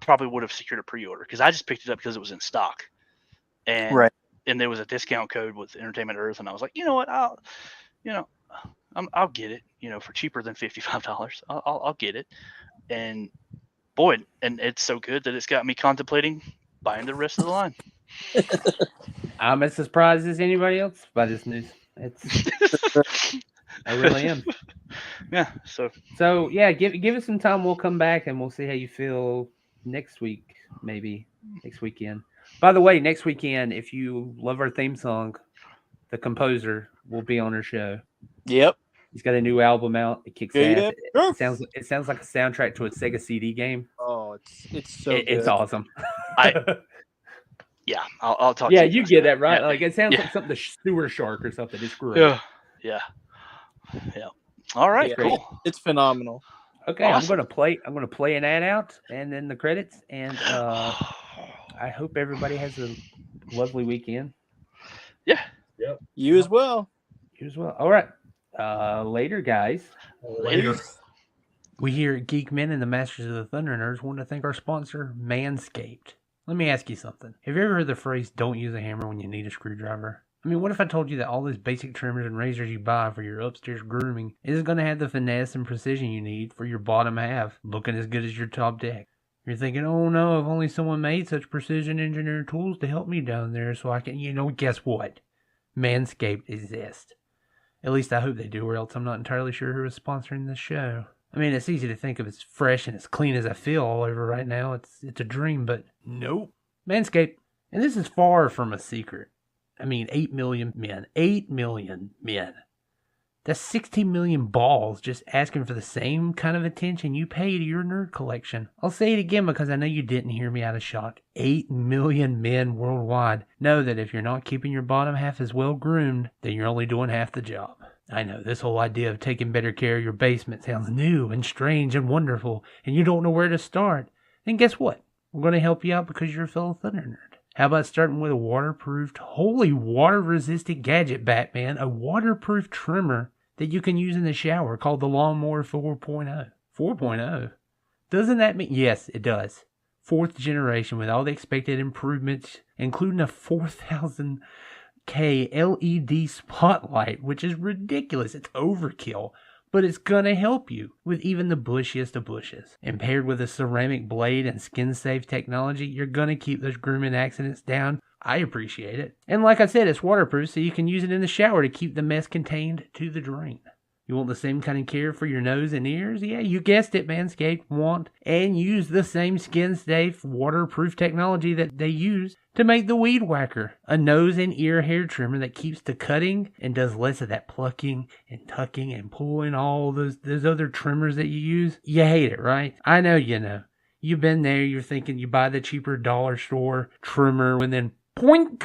probably would have secured a pre-order because I just picked it up because it was in stock, and there was a discount code with Entertainment Earth, and I was like, you know what, I'll get it, for cheaper than $55. I'll get it, and boy, and it's so good that it's got me contemplating buying the rest of the line. I'm as surprised as anybody else by this news. I really am. Yeah. So yeah, give us some time. We'll come back and we'll see how you feel next week, maybe next weekend. By the way, next weekend, if you love our theme song, the composer will be on our show. Yep. He's got a new album out. It kicks ass. It sounds like a soundtrack to a Sega CD game. Oh, it's so good. It's awesome. Yeah, I'll talk. Yeah, to you get that right. Yeah. Like it sounds like something the Sewer Shark or something. It's great. Yeah. All right, cool. It's phenomenal. Okay, awesome. I'm gonna play an ad out and then the credits, and I hope everybody has a lovely weekend. Yeah. Yep. You as well. All right. Later, guys. Later. We here at Geek-Men and the Masters of the Thunder Nerds want to thank our sponsor, Manscaped. Let me ask you something. Have you ever heard the phrase, don't use a hammer when you need a screwdriver? I mean, what if I told you that all those basic trimmers and razors you buy for your upstairs grooming isn't going to have the finesse and precision you need for your bottom half, looking as good as your top deck? You're thinking, oh no, if only someone made such precision engineered tools to help me down there so I can, guess what? Manscaped exists. At least I hope they do, or else I'm not entirely sure who is sponsoring this show. I mean, it's easy to think of as fresh and as clean as I feel all over right now. It's a dream, but nope. Manscaped. And this is far from a secret. I mean, 8 million men. 8 million men. That's 16 million balls just asking for the same kind of attention you pay to your nerd collection. I'll say it again because I know you didn't hear me out of shock. 8 million men worldwide know that if you're not keeping your bottom half as well groomed, then you're only doing half the job. I know, this whole idea of taking better care of your basement sounds new and strange and wonderful, and you don't know where to start. And guess what? We're going to help you out because you're a fellow Thunder Nerd. How about starting with a waterproofed, wholly water-resistant gadget, Batman, a waterproof trimmer that you can use in the shower called the Lawnmower 4.0. 4.0? Doesn't that mean... Yes, it does. 4th generation with all the expected improvements, including a 4,000... LED spotlight, which is ridiculous. It's overkill, but it's gonna help you with even the bushiest of bushes. And paired with a ceramic blade and skin-safe technology, you're gonna keep those grooming accidents down. I appreciate it. And like I said, it's waterproof, so you can use it in the shower to keep the mess contained to the drain. You want the same kind of care for your nose and ears? Yeah, you guessed it, Manscaped want and use the same skin-safe, waterproof technology that they use to make the Weed Whacker, a nose and ear hair trimmer that keeps the cutting and does less of that plucking and tucking and pulling, all those other trimmers that you use. You hate it, right? I know you know. You've been there, you're thinking you buy the cheaper dollar store trimmer and then poink!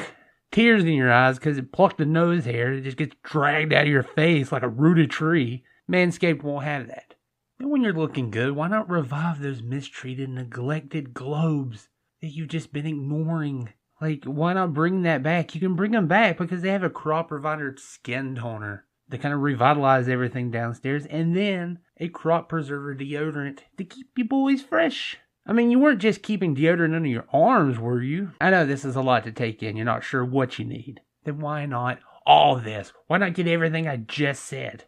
Tears in your eyes because it plucked the nose hair. It just gets dragged out of your face like a rooted tree. Manscaped won't have that. And when you're looking good, why not revive those mistreated, neglected globes that you've just been ignoring? Like, why not bring that back? You can bring them back because they have a crop provider skin toner to kind of revitalize everything downstairs, and then a crop preserver deodorant to keep you boys fresh. I mean, you weren't just keeping deodorant under your arms, were you? I know this is a lot to take in. You're not sure what you need. Then why not all this? Why not get everything I just said?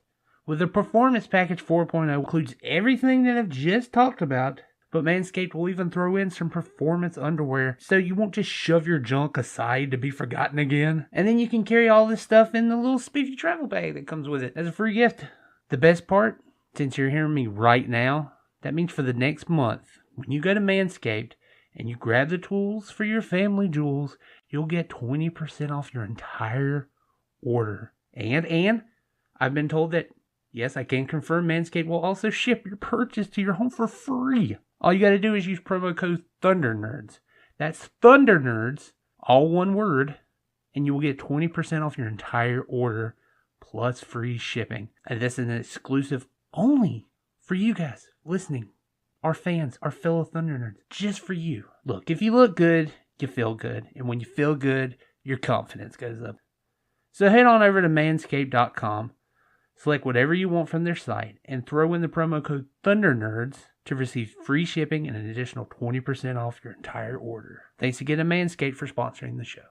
Well, the Performance Package 4.0 includes everything that I've just talked about, but Manscaped will even throw in some performance underwear so you won't just shove your junk aside to be forgotten again. And then you can carry all this stuff in the little spiffy travel bag that comes with it as a free gift. The best part, since you're hearing me right now, that means for the next month, when you go to Manscaped and you grab the tools for your family jewels, you'll get 20% off your entire order. And I've been told that, yes, I can confirm Manscaped will also ship your purchase to your home for free. All you got to do is use promo code ThunderNerds. That's ThunderNerds, all one word, and you will get 20% off your entire order plus free shipping. And this is an exclusive only for you guys listening. Our fans, our fellow Thunder Nerds, just for you. Look, if you look good, you feel good. And when you feel good, your confidence goes up. So head on over to manscaped.com, select whatever you want from their site, and throw in the promo code ThunderNerds to receive free shipping and an additional 20% off your entire order. Thanks again to Manscaped for sponsoring the show.